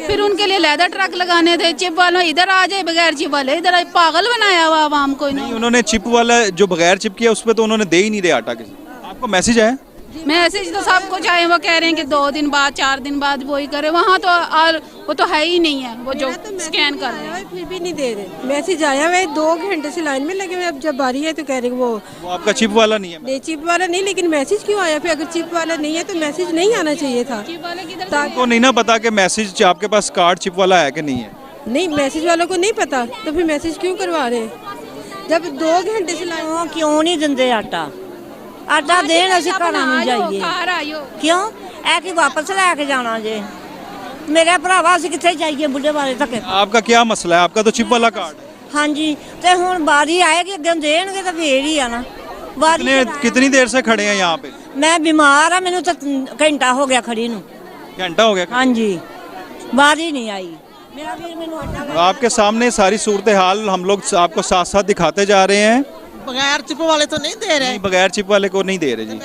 G: फिर उनके लिए लेदर ट्रक लगाने थे। चिप वालों इधर आ जाए, बगैर चिप वाले इधर आए, पागल बनाया हुआ आवाम को।
A: नहीं, उन्होंने चिप वाला जो बगैर चिप किया उस पर तो उन्होंने दे ही नहीं रहे आटा किसी। आपको मैसेज आया?
G: मैसेज तो सबको चाहिए, वो कह रहे हैं कि 2 दिन बाद 4 दिन बाद वही करे। वहाँ तो वो तो है ही नहीं है, वो जो स्कैन कर रहे हैं
Q: फिर भी नहीं दे रहे। मैसेज आया हुआ है, 2 घंटे से लाइन में लगे हुए, अब जब बारी है तो कह रहे हैं वो
A: आपका चिप वाला नहीं है।
Q: नहीं चिप वाला नहीं, लेकिन मैसेज क्यों आया? फिर अगर चिप वाला नहीं है तो मैसेज नहीं आना चाहिए था।
A: आपको नहीं ना पता कि मैसेज आपके पास कार्ड चिप वाला है कि नहीं है?
Q: नहीं, मैसेज वालों को नहीं पता, तो फिर मैसेज क्यों करवा रहे हैं जब 2 घंटे से लाइन?
K: क्यों नहीं देंगे आटा देन असीं घर नहीं जाइए क्यों ऐ कि वापस लैके जाना जे मेरे भरावा असीं कित्थे जाइए बुढ़े वाले तक।
A: आपका क्या मसला है? आपका तो चिप वाला कार्ड है।
K: हाँ जी, तो हुण बारी आएगी अगे देणगे तो फिर ही आ ना।
A: कितनी देर से खड़े हैं यहाँ पे?
K: मैं बीमार हाँ, मैनू तो घंटा हो गया खड़ी नू।
A: घंटा हो गया?
K: हाँ जी, बारी नहीं आई।
A: आपके सामने सारी सूरत हाल हम लोग आपको साथ साथ दिखाते जा रहे हैं।
P: बगैर चिप वाले तो नहीं दे रहे।
A: नहीं, बगैर चिप वाले को नहीं दे रहे जी।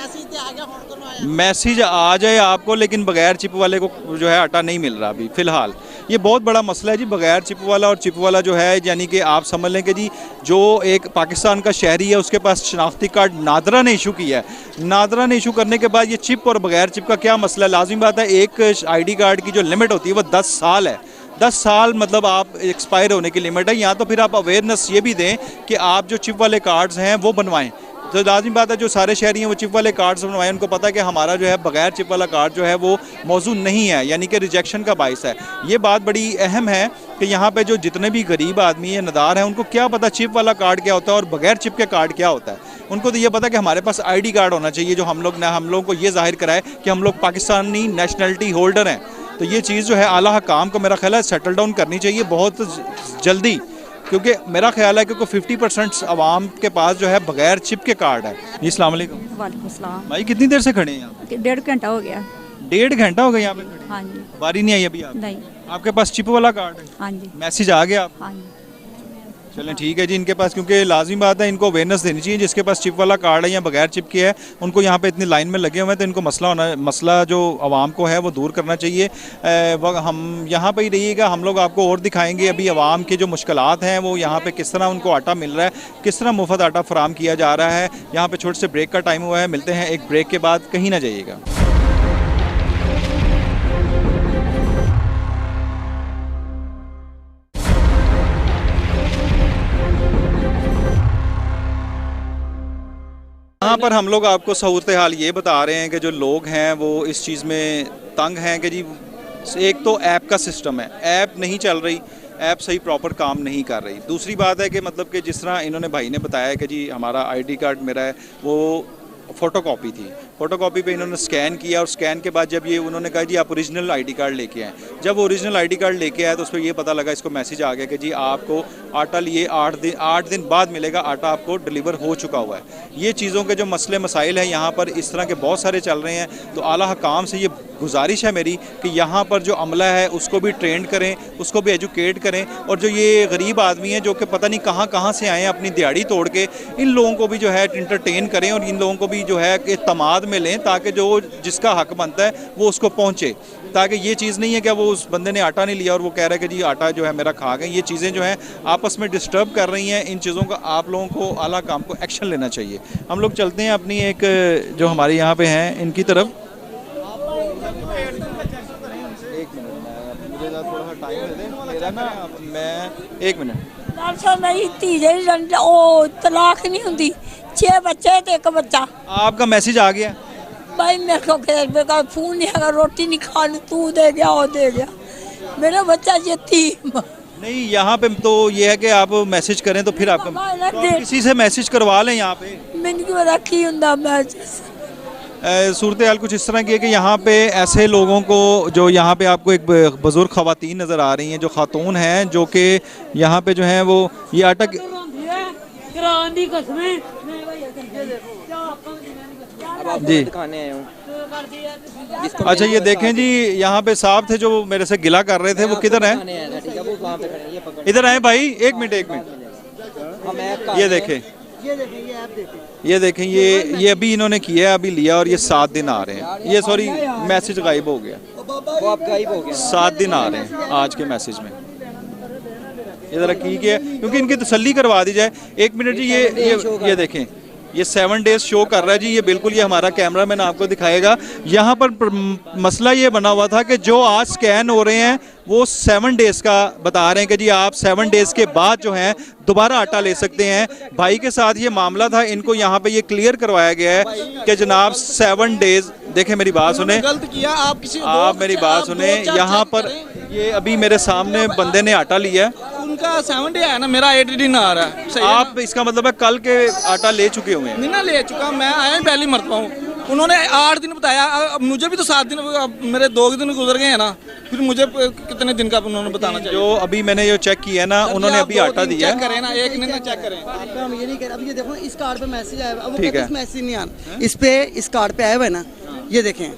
A: मैसेज आ जाए आपको, लेकिन बगैर चिप वाले को जो है आटा नहीं मिल रहा अभी फ़िलहाल। ये बहुत बड़ा मसला है जी, बगैर चिप वाला और चिप वाला जो है, यानी कि आप समझ लें कि जी जो एक पाकिस्तान का शहरी है उसके पास शनाख्ती कार्ड नादरा ने इशू किया है। नादरा ने इशू करने के बाद ये चिप और बगैर चिप का क्या मसला है? लाजिम बात है, एक ID कार्ड की जो लिमिट होती है वो 10 साल है। 10 साल मतलब आप एक्सपायर होने की लिमिट है। यहाँ तो फिर आप अवेयरनेस ये भी दें कि आप जो चिप वाले कार्ड्स हैं वो बनवाएं। तो लाजिम बात है जो सारे शहरी हैं वो चिप वाले कार्ड्स बनवाएं। उनको पता है कि हमारा जो है बगैर चिप वाला कार्ड जो है वो मौजूद नहीं है, यानी कि रिजेक्शन का बाइस है। ये बात बड़ी अहम है कि यहाँ पे जो जितने भी गरीब आदमी हैं, नदार हैं, उनको क्या पता चिप वाला कार्ड क्या होता है और बगैर चिप के कार्ड क्या होता है। उनको तो ये पता कि हमारे पास ID कार्ड होना चाहिए जो हम लोगों को ये जाहिर कराए कि हम लोग पाकिस्तानी नेशनलिटी होल्डर हैं। तो ये चीज़ जो है आला हकाम को मेरा ख्याल है सेटल डाउन करनी चाहिए बहुत जल्दी, क्योंकि मेरा ख्याल है कि 50% आवाम के पास जो है बगैर चिप के कार्ड है। जी अस्सलाम वालेकुम।
R: वालेकुम सलाम।
A: भाई कितनी देर से खड़े हैं यहाँ?
R: 1.5 घंटा हो गया।
A: 1.5 घंटा हो गया यहाँ पे खड़े?
R: हाँ जी।
A: बारी नहीं आई अभी आप?
R: नहीं।
A: आपके पास चिप वाला कार्ड है?
R: हाँ जी।
A: मैसेज आ गया?
R: हाँ जी।
A: चलें ठीक है जी, इनके पास क्योंकि लाजिम बात है इनको अवेयरनेस देनी चाहिए। जिसके पास चिप वाला कार्ड है या बगैर चिप के है, उनको यहाँ पे इतनी लाइन में लगे हुए हैं, तो इनको मसला जो आवाम को है वो दूर करना चाहिए। हम यहाँ पे ही रहिएगा, हम लोग आपको और दिखाएंगे अभी आवाम के जो मुश्किलात हैं वो यहाँ पे किस तरह उनको आटा मिल रहा है, किस तरह मुफ्त आटा फराम किया जा रहा है। यहाँ पे छोटे से ब्रेक का टाइम हुआ है, मिलते हैं एक ब्रेक के बाद, कहीं ना जाइएगा। यहाँ पर हम लोग आपको सूरत हाल ये बता रहे हैं कि जो लोग हैं वो इस चीज़ में तंग हैं कि जी एक तो ऐप का सिस्टम है, ऐप नहीं चल रही, ऐप सही प्रॉपर काम नहीं कर रही। दूसरी बात है कि मतलब कि जिस तरह इन्होंने भाई ने बताया कि जी हमारा ID कार्ड मेरा है वो फ़ोटोकॉपी थी, फ़ोटोकॉपी पे इन्होंने स्कैन किया और स्कैन के बाद जब ये उन्होंने कहा जी आप ओरिजिनल ID कार्ड लेके आए। जब ओरिजिनल ID कार्ड लेके आए तो उस पर ये पता लगा, इसको मैसेज आ गया कि जी आपको आटा लिए 8 दिन बाद मिलेगा, आटा आपको डिलीवर हो चुका हुआ है। ये चीज़ों के जो मसले मसाइल हैं यहाँ पर इस तरह के बहुत सारे चल रहे हैं। तो आला हकाम से ये गुजारिश है मेरी कि यहाँ पर जो अमला है उसको भी ट्रेंड करें, उसको भी एजुकेट करें, और जो ये गरीब आदमी हैं जो कि पता नहीं कहाँ से आए हैं अपनी दिहाड़ी तोड़ के, इन लोगों को भी जो है इंटरटेन करें और इन लोगों को भी जो है इत्तमाद में लें, ताकि जो जिसका हक बनता है वो उसको पहुँचे। ताकि ये चीज़ नहीं है कि वो उस बंदे ने आटा नहीं लिया और वो कह रहा है कि जी आटा जो है मेरा खा गए। ये चीज़ें जो हैं आपस में डिस्टर्ब कर रही हैं। इन चीज़ों का आप लोगों को आला काम को एक्शन लेना चाहिए। हम लोग चलते हैं अपनी एक जो हमारे यहाँ पे हैं इनकी तरफ। एक मिनट
K: मेरी धीरे तलाक नहीं होंगी, 6 बच्चे तो 1 बच्चा।
A: आपका मैसेज आ गया?
K: भाई मेरे को फोन नहीं है, रोटी नहीं खानी, तू दे गया वो दे गया, मेरा बच्चा यतीम।
A: नहीं, यहाँ पे तो ये है कि आप मैसेज करें तो फिर आपका तो किसी से मैसेज करवा लें। यहाँ पे
K: मैंने रखी
A: सूरत हाल कुछ इस तरह की है कि यहाँ पे ऐसे लोगों को जो यहाँ पे आपको एक बुजुर्ग खवातीन नज़र आ रही हैं, जो खातून हैं जो कि यहाँ पे जो हैं वो ये आटा जी। अच्छा ये देखें जी, यहाँ पे साहब थे जो मेरे से गिला कर रहे थे, वो किधर हैं? इधर आए भाई, एक मिनट। ये देखें, ये देखें, ये अभी इन्होंने किया, अभी लिया और ये 7 दिन आ रहे हैं। ये सॉरी मैसेज गायब हो गया, वो आप गायब हो गया। 7 दिन आ रहे हैं आज के मैसेज में। ये ज़रा की है क्योंकि इनकी तसल्ली करवा दी जाए। 1 मिनट जी, ये देखें, ये 7 डेज शो कर रहा है जी। ये बिल्कुल ये हमारा कैमरामैन आपको दिखाएगा। यहाँ पर मसला ये बना हुआ था कि जो आज स्कैन हो रहे हैं वो 7 डेज़ का बता रहे हैं कि जी आप 7 डेज़ के बाद जो है दोबारा आटा ले सकते हैं। भाई के साथ ये मामला था, इनको यहाँ पे ये क्लियर करवाया गया है कि जनाब 7 डेज़, देखें मेरी बात सुने,
P: गलत किया
A: आप मेरी बात सुने। यहाँ पर ये अभी मेरे सामने बंदे ने आटा लिया,
P: उनका 7 डे है ना, मेरा 8 दिन आ रहा है।
A: आप इसका मतलब है कल के आटा ले चुके हुए हैं?
P: नहीं ना ले चुका, मैं आया पहली मरतबा हूँ। उन्होंने 8 दिन बताया, अब मुझे भी तो 7 दिन, मेरे 2 दिन गुजर गए हैं ना, फिर मुझे कितने दिन का उन्होंने बताना चाहिए।
A: जो अभी मैंने ये चेक किया है ना, उन्होंने अभी आटा दिया है।
P: करें ना, एक दिन ना चेक करें।
S: आपका हम ये नहीं कह रहे। अब ये देखो इस कार्ड पे मैसेज आया है,
A: ठीक है,
S: मैसेज नहीं आना इस पे, इस कार्ड पे आया हुआ है ना, ये देखें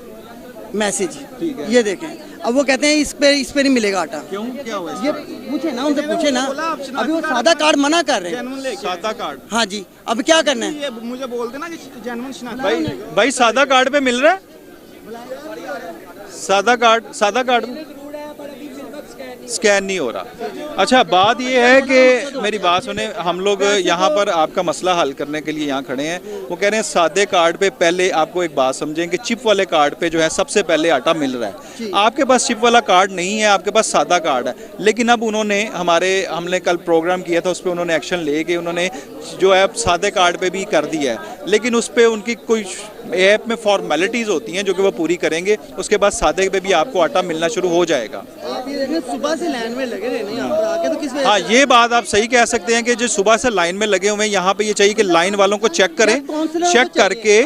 S: मैसेज, ये देखें। अब वो कहते हैं इस पे नहीं मिलेगा आटा।
A: क्यों, क्या हुआ?
S: ये पूछे ना, उनसे पूछे ना, अभी वो सादा कार्ड मना कर रहे हैं।
A: सादा कार्ड?
S: हाँ जी, अब क्या करना है?
P: मुझे बोल देना जेन्युइन शनाख्ती।
A: भाई सादा कार्ड पे मिल रहा है? सादा कार्ड स्कैन नहीं हो रहा। अच्छा, बात ये है कि मेरी बात सुने, हम लोग यहाँ पर आपका मसला हल करने के लिए यहाँ खड़े हैं। वो कह रहे हैं सादे कार्ड पे पहले आपको एक बात समझें कि चिप वाले कार्ड पे जो है सबसे पहले आटा मिल रहा है। आपके पास चिप वाला कार्ड नहीं है, आपके पास सादा कार्ड है। लेकिन अब उन्होंने हमने कल प्रोग्राम किया था, उस पर उन्होंने एक्शन ले के उन्होंने जो है सादे कार्ड पे भी कर दिया है। लेकिन उस पर उनकी कोई ऐप में फॉर्मेलिटीज़ होती हैं जो कि वो पूरी करेंगे, उसके बाद सादे पे भी आपको आटा मिलना शुरू हो जाएगा।
S: सुबह से लाइन में लगे रहे यहाँ पर आके, तो किस वजह?
A: हाँ, ये बात आप सही कह सकते हैं कि जो सुबह से लाइन में लगे हुए हैं, यहाँ पे ये चाहिए कि लाइन वालों को चेक करें, चेक करके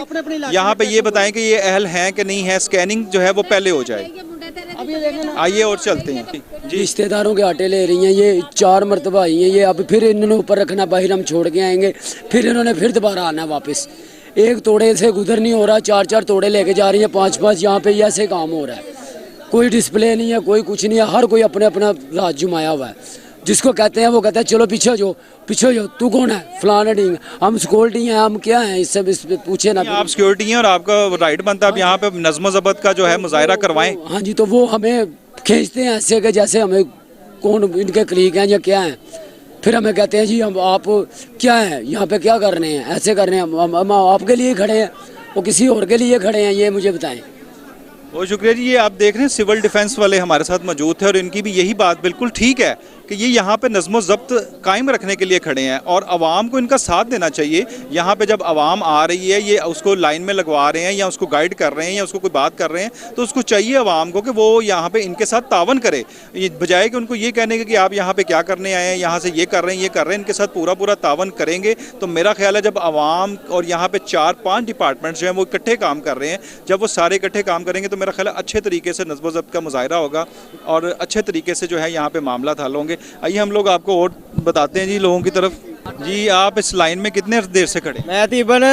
A: यहाँ पे ये बताएं कि ये अहल हैं कि नहीं है। स्कैनिंग जो है वो पहले हो जाए। आइए और चलते हैं जी।
R: रिश्तेदारों के आटे ले रही हैं, ये 4 मरतबा आई हैं ये, अब फिर इन्होंने ऊपर रखना, बाहर हम छोड़ के आएंगे, फिर इन्होंने फिर दोबारा आना वापस। एक तोड़े से गुजर नहीं हो रहा, 4-4 तोड़े लेके जा रही हैं, 5-5 यहाँ पे ऐसे काम हो रहा है। कोई डिस्प्ले नहीं है, कोई कुछ नहीं है, हर कोई अपने अपना राज जुमाया हुआ है। जिसको कहते हैं वो कहता है चलो पीछे जो तू कौन है, फलाना नहीं, हम सिक्योरिटी हैं, हम क्या हैं, इससे पूछे ना।
A: आप सिक्योरिटी हैं और आपका राइट बनता है आप यहाँ पे नज़्म ज़ब्त का जो है मुजाहरा करवाएं।
R: हाँ जी, तो वो हमें खींचते हैं ऐसे कि जैसे हमें कौन इनके क्लीक हैं या क्या हैं। फिर हमें कहते हैं जी हम आप क्या हैं, यहाँ पे क्या कर रहे हैं, ऐसे कर रहे हैं, हम आपके लिए खड़े हैं, वो किसी और के लिए खड़े हैं, ये मुझे बताएं।
A: बहुत शुक्रिया जी। ये आप देख रहे हैं सिविल डिफेंस वाले हमारे साथ मौजूद थे और इनकी भी यही बात बिल्कुल ठीक है कि ये यहाँ पे नज़्म ज़ब्त कायम रखने के लिए खड़े हैं और आवाम को इनका साथ देना चाहिए। यहाँ पे जब आवाम आ रही है, ये उसको लाइन में लगवा रहे हैं या उसको गाइड कर रहे हैं या उसको कोई बात कर रहे हैं, तो उसको चाहिए आवाम को कि वो यहाँ पे इनके साथ तावन करे, बजाय कि उनको ये कहने के कि आप यहाँ पे क्या करने आए हैं, यहाँ से ये कर रहे हैं, ये कर रहे हैं। इनके साथ पूरा तावन करेंगे तो मेरा ख्याल है जब आवाम और यहाँ पे 4-5 डिपार्टमेंट्स जो हैं वो इकट्ठे काम कर रहे हैं, जब वो सारे इकट्ठे काम करेंगे तो मेरा ख्याल है अच्छे तरीके से नज़्म ज़ब्त का मुजाहरा होगा और अच्छे तरीके से जो है यहाँ पे मामला हल होंगे। आइए हम लोग आपको और बताते हैं जी लोगों की तरफ। जी, आप इस लाइन में कितने देर से खड़े?
T: मैं तकरीबन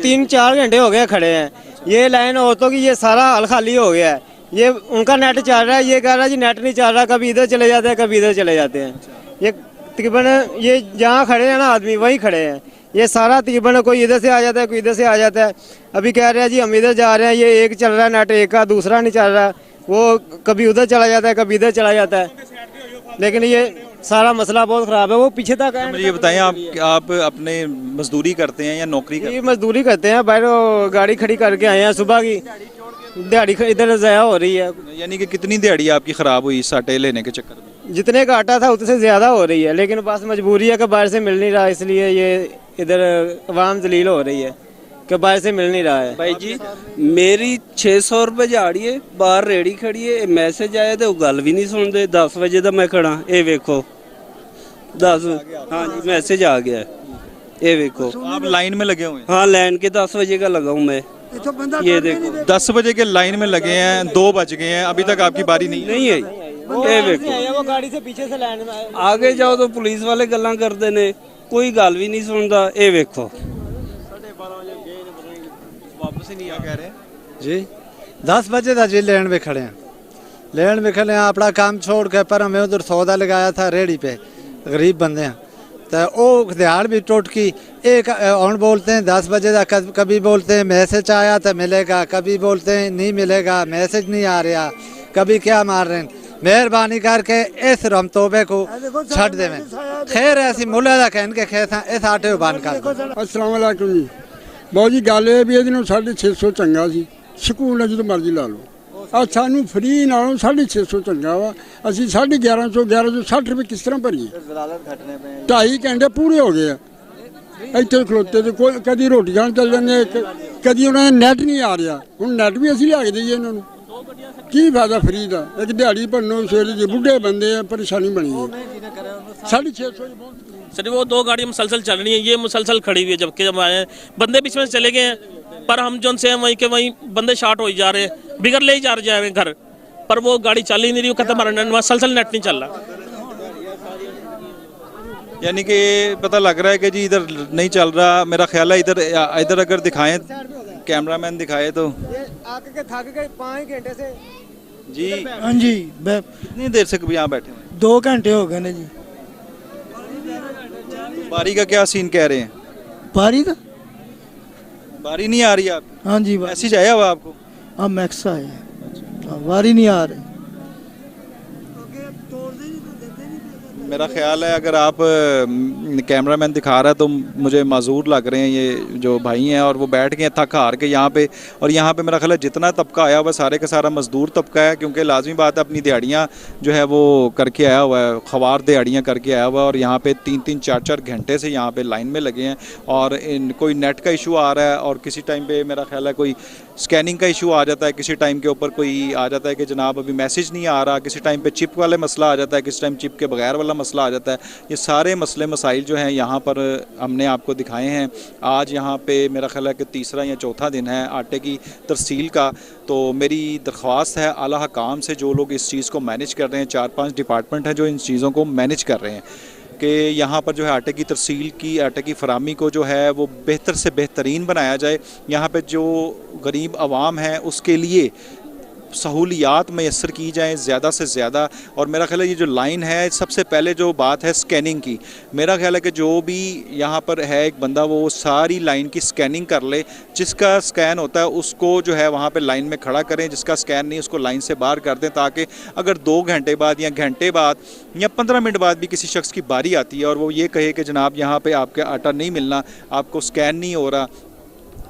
T: 3-4 घंटे हो गए खड़े हैं। ये लाइन औरतों की ये सारा हल खाली हो गया है। ये उनका नेट चल रहा है, ये कह रहा है जी नेट नहीं चल रहा, कभी इधर चले जाते हैं, कभी इधर चले जाते हैं। ये तकरीबन ये जहाँ खड़े हैं ना आदमी वहीं खड़े हैं। ये सारा तकरीबन कोई इधर से आ जाता है, कोई इधर से आ जाता है। अभी कह रहे हैं जी हम इधर जा रहे हैं, ये एक चल रहा है नेट, एक का दूसरा नहीं चल रहा, वो कभी उधर चला जाता है, कभी इधर चला जाता है। लेकिन ये सारा मसला बहुत ख़राब है। वो पीछे तक है।
A: मुझे ये बताएं, आप अपने मजदूरी करते हैं या नौकरी करते हैं?
T: मजदूरी करते हैं, बाहर गाड़ी खड़ी करके आए हैं, सुबह की दिहाड़ी इधर ज़ाया हो रही है।
A: यानी कि कितनी दिहाड़ी आपकी ख़राब हुई इस आटे लेने के चक्कर में?
T: जितने का आटा था उससे ज़्यादा हो रही है, लेकिन बस मजबूरी है कि बाहर से मिल नहीं रहा, इसलिए ये इधर अवाम जलील हो रही है कि बाहर से मिल नहीं रहा है।
U: भाई जी मेरी 600 रुपये दिहाड़ी है, बाहर रेड़ी खड़ी है, मैसेज आया तो गल भी नहीं सुनते। 10 बजे का मैं खड़ा, ये देखो 10, हाँ जी मैसेज आ गया, ये देखो।
A: आप लाइन में लगे हुए हैं?
U: हाँ लाइन के 10 बजे का लगा हूँ मैं। ये देखो
A: 10 बजे के लाइन में लगे हैं, 2 बज गए हैं, अभी तक आपकी बारी नहीं
U: आई। ये देखो
T: वो गाड़ी से पीछे से लाइन में
U: आगे जाओ तो पुलिस वाले गल्लां करते ने, कोई गल भी नहीं सुनता। ये देखो
A: वापस ही नहीं आ कह रहे
V: जी 10 बजे तक जी लेन में खड़े हैं, लेन में खड़े हैं अपना काम छोड़ के। पर हमें उधर सौदा लगाया था रेडी पे, गरीब बंदे हैं, तो वो दिहाड़ भी टूट की। एक और बोलते हैं 10 बजे तक, कभी बोलते हैं मैसेज आया तो मिलेगा, कभी बोलते हैं नहीं मिलेगा, मैसेज नहीं आ रहा, कभी क्या मार रहे हैं। मेहरबानी करके इस रमतोबे को छड़ दे। खैर ऐसी मुला दा कहन के खेत इस आटे बंद कर।
W: अस्सलाम वालेकुम जी। बहुत जी गल ये भी ये 650 चंगा सी, ਸਕੂਲ ਹੈ ਜਦੋਂ ਮਰਜ਼ੀ ਲਾ ਲਓ। ਆ ਸਾਨੂੰ ਫਰੀ ਨਾਲੋਂ 650 ਚੰਗਾ ਵਾ। ਅਸੀਂ 1150 ਰੁਪਏ ਕਿਸ ਤਰ੍ਹਾਂ ਭਰੀਏ? 2.5 ਘੰਟੇ ਪੂਰੇ ਹੋ ਗਏ ਆ ਇੱਥੇ ਖਲੋਤੇ ਤੇ ਕੋਈ ਕਦੀ ਰੋਟੀ ਖਾਣ ਚੱਲ ਜਾਂਦੇ, ਕਦੀ ਉਹਨਾਂ ਦਾ ਨੈਟ ਨਹੀਂ ਆ ਰਿਹਾ। ਹੁਣ ਨੈਟ ਵੀ ਅਸੀਂ ਲਿਆ ਕੇ ਦਈਏ ਇਹਨਾਂ ਨੂੰ, ਕੀ ਫਾਇਦਾ ਫਰੀ ਦਾ? ਇੱਕ ਦਿਹਾੜੀ ਭੰਨੋ, ਸਵੇਰੇ ਜੇ ਬੁੱਢੇ ਬੰਦੇ ਆ परेशानी बनी है। 650
X: सर वो 2 गाड़ी मुसलसल चल रही है, ये मुसलसल खड़ी हुई है, जबकि जब आए बंदे बीच में चले गए हैं, पर हम जो से वहीं के वहीं बंदे शार्ट हो जा रहे हैं, बिगड़ ले जा रहे हैं घर, पर वो गाड़ी चल ही नहीं रही, खत्म मुसलसल नेट नहीं चल रहा।
A: यानी कि पता लग रहा है कि जी इधर नहीं चल रहा। मेरा ख्याल है इधर अगर दिखाएं, कैमरामैन दिखाए तो
T: आके थक गए 5 घंटे से
A: जी
C: हाँ जी
A: कितनी देर से यहाँ बैठे हैं?
C: 2 घंटे हो गए ने जी।
A: बारी का क्या सीन कह रहे हैं?
C: बारी का
A: बारी नहीं आ रही आप?
C: हाँ जी
A: मैसेज आया हुआ आपको?
C: हाँ मैक्स आए बारी नहीं आ रही।
A: मेरा ख्याल है अगर आप कैमरामैन दिखा रहा है तो मुझे माजूर लग रहे हैं ये जो भाई हैं, और वो बैठ गए थक हार के यहाँ पे। और यहाँ पे मेरा ख्याल है जितना तबका आया हुआ सारे का सारा मजदूर तबका है, क्योंकि लाजमी बात है अपनी दिहाड़ियाँ जो है वो करके आया हुआ है, खवार दिहाड़ियाँ करके आया हुआ है। और यहाँ पे 3-3 4-4 घंटे से यहाँ पे लाइन में लगे हैं, और कोई नेट का इशू आ रहा है, और किसी टाइम पे मेरा ख्याल है कोई स्कैनिंग का इशू आ जाता है, किसी टाइम के ऊपर कोई आ जाता है कि जनाब अभी मैसेज नहीं आ रहा, किसी टाइम पे चिप वाले मसला आ जाता है, किसी टाइम चिप के बगैर वाला मसला आ जाता है। ये सारे मसले मसाइल जो हैं यहाँ पर हमने आपको दिखाए हैं। आज यहाँ पे मेरा ख्याल है कि तीसरा या चौथा दिन है आटे की तरसील का। तो मेरी दरख्वास्त है आला हकाम से, जो लोग इस चीज़ को मैनेज कर रहे हैं, 4-5 डिपार्टमेंट हैं जो इन चीज़ों को मैनेज कर रहे हैं, कि यहाँ पर जो है आटे की तरसील की, आटे की फरामी को जो है वो बेहतर से बेहतरीन बनाया जाए। यहाँ पे जो गरीब आवाम है उसके लिए सहूलियात मैसर की जाएँ ज़्यादा से ज़्यादा। और मेरा ख्याल है ये जो लाइन है, सबसे पहले जो बात है स्कैनिंग की, मेरा ख्याल है कि जो भी यहाँ पर है एक बंदा वो सारी लाइन की स्कैनिंग कर ले। जिसका स्कैन होता है उसको जो है वहाँ पे लाइन में खड़ा करें, जिसका स्कैन नहीं उसको लाइन से बाहर कर दें, ताकि अगर 2 घंटे बाद या घंटे बाद या 15 मिनट बाद भी किसी शख्स की बारी आती है और वो ये कहे कि जनाब यहाँ पर आपका आटा नहीं मिलना, आपको स्कैन नहीं हो रहा,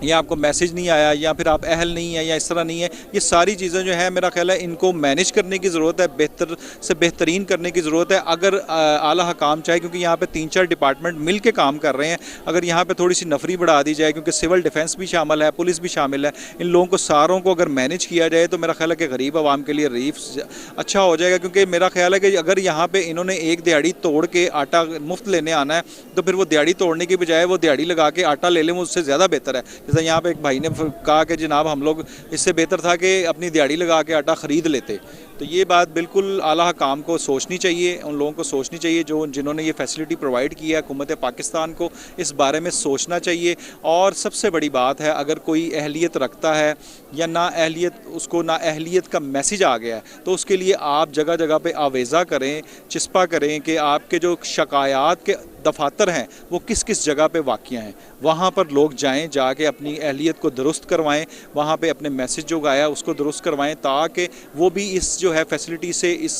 A: या आपको मैसेज नहीं आया, या फिर आप अहल नहीं है, या इस तरह नहीं है, ये सारी चीज़ें जो है मेरा ख्याल है इनको मैनेज करने की ज़रूरत है, बेहतर से बेहतरीन करने की ज़रूरत है। अगर आला हकाम चाहे, क्योंकि यहाँ पे 3-4 डिपार्टमेंट मिल के काम कर रहे हैं, अगर यहाँ पे थोड़ी सी नफरी बढ़ा दी जाए, क्योंकि सिविल डिफेंस भी शामिल है, पुलिस भी शामिल है, इन लोगों को सारों को अगर मैनेज किया जाए तो मेरा ख्याल है कि गरीब आवाम के लिए रिलीफ अच्छा हो जाएगा। क्योंकि मेरा ख्याल है कि अगर यहाँ पर इन्होंने एक दिहाड़ी तोड़ के आटा मुफ्त लेने आना है, तो फिर वो दिहाड़ी तोड़ने की बजाय वो दिहाड़ी लगा के आटा ले लें, वो उससे ज़्यादा बेहतर है। जैसे यहाँ पर एक भाई ने कहा कि जनाब हम लोग, इससे बेहतर था कि अपनी दिहाड़ी लगा के आटा ख़रीद लेते। तो ये बात बिल्कुल आला हकाम को सोचनी चाहिए, उन लोगों को सोचनी चाहिए जो जिन्होंने ये फैसिलिटी प्रोवाइड की है। हुकूमत पाकिस्तान को इस बारे में सोचना चाहिए। और सबसे बड़ी बात है, अगर कोई अहलियत रखता है या ना अहलियत, उसको ना अहलियत का मैसेज आ गया है, तो उसके लिए आप जगह जगह पे आवेज़ा करें, चिस्पा करें कि आपके जो शिकायत के दफातर हैं वो किस किस जगह पे वाक़िया हैं, वहाँ पर लोग जाएं, जाके अपनी अहलियत को दुरुस्त करवाएं, वहाँ पे अपने मैसेज जो गाया उसको दुरुस्त करवाएं, ताकि वो भी इस जो है फैसिलिटी से इस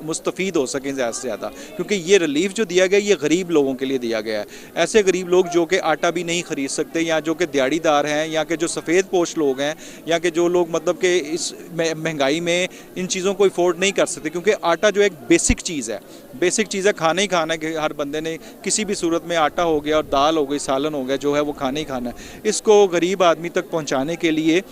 A: मुस्तफ़ीद हो सकें ज़्यादा से ज़्यादा। क्योंकि ये रिलीफ जो दिया गया ये गरीब लोगों के लिए दिया गया है। ऐसे गरीब लोग जो कि आटा भी नहीं ख़रीद सकते, या जो कि दिहाड़ीदार हैं, या कि जो सफ़ेद पोश लोग हैं, या कि जो लोग मतलब कि इस महंगाई में इन चीज़ों को अफोर्ड नहीं कर सकते। क्योंकि आटा जो एक बेसिक चीज़ है, बेसिक चीज़ है, खाना ही खाना है, हर बंदे ने किसी भी सूरत में आटा हो गया और दाल हो गई, सालन हो गया, जो है वो खाना ही खाना है। इसको गरीब आदमी तक पहुंचाने के लिए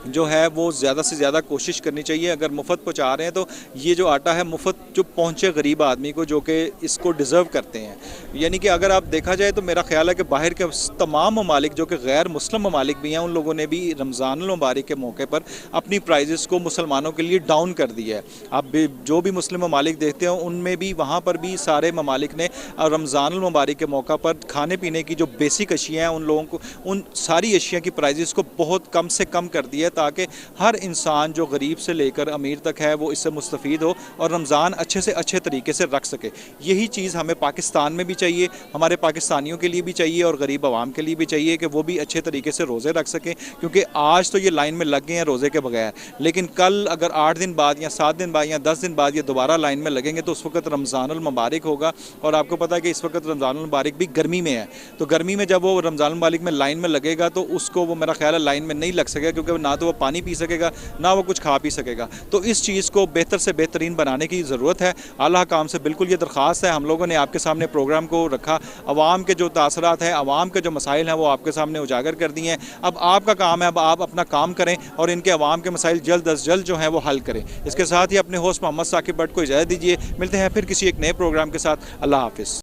A: जो है वो ज़्यादा से ज़्यादा कोशिश करनी चाहिए। अगर मुफ्त पहुँचा रहे हैं तो ये जो आटा है मुफ्त जो पहुँचे गरीब आदमी को, जो कि इसको डिज़र्व करते हैं। यानी कि अगर आप देखा जाए तो मेरा ख्याल है कि बाहर के तमाम ममालिक जो कि गैर मुस्लिम ममालिक भी हैं, उन लोगों ने भी रमज़ानुल मुबारक के मौके पर अपनी प्राइजेस को मुसलमानों के लिए डाउन कर दिया है। आप जो भी मुस्लिम ममालिक देखते हैं उनमें भी, वहाँ पर भी सारे ममालिक ने रमज़ानुल मुबारक के मौका पर खाने पीने की जो बेसिक अशिया हैं, उन लोगों को उन सारी अशिया की प्राइजेस को बहुत कम से कम कर दिया, ताकि हर इंसान जो गरीब से लेकर अमीर तक है वो इससे मुस्तफ़ीद हो और रमज़ान अच्छे से अच्छे तरीके से रख सके। यही चीज़ हमें पाकिस्तान में भी चाहिए, हमारे पाकिस्तानियों के लिए भी चाहिए और गरीब आवाम के लिए भी चाहिए कि वो भी अच्छे तरीके से रोज़े रख सकें। क्योंकि आज तो ये लाइन में लग गए हैं रोज़े के बगैर, लेकिन कल अगर 8 दिन बाद या 7 दिन बाद या 10 दिन बाद ये दोबारा लाइन में लगेंगे तो उस वक्त रमज़ानुल मुबारक होगा। और आपको पता है कि इस वक्त रमज़ानुल मुबारक भी गर्मी में है, तो गर्मी में जब वो रमज़ानुल मुबारक में लाइन में लगेगा तो उसको वो मेरा ख्याल है लाइन में नहीं लग सकेगा, क्योंकि ना तो वो पानी पी सकेगा ना वो कुछ खा पी सकेगा। तो इस चीज़ को बेहतर से बेहतरीन बनाने की ज़रूरत है। आला हकाम से बिल्कुल ये दरख्वास्त है। हम लोगों ने आपके सामने प्रोग्राम को रखा, आवाम के जो तासरात हैं, आवाम के जो मसाइल हैं वो आपके सामने उजागर कर दिए हैं। अब आपका काम है, अब आप अपना काम करें और इनके आवाम के मसाइल जल्द अज जल्द जो हैं वो हल करें। इसके साथ ही अपने होस्ट मोहम्मद साकिब भट्ट को इजाज़त दीजिए। मिलते हैं फिर किसी एक नए प्रोग्राम के साथ। अल्लाह हाफिज़।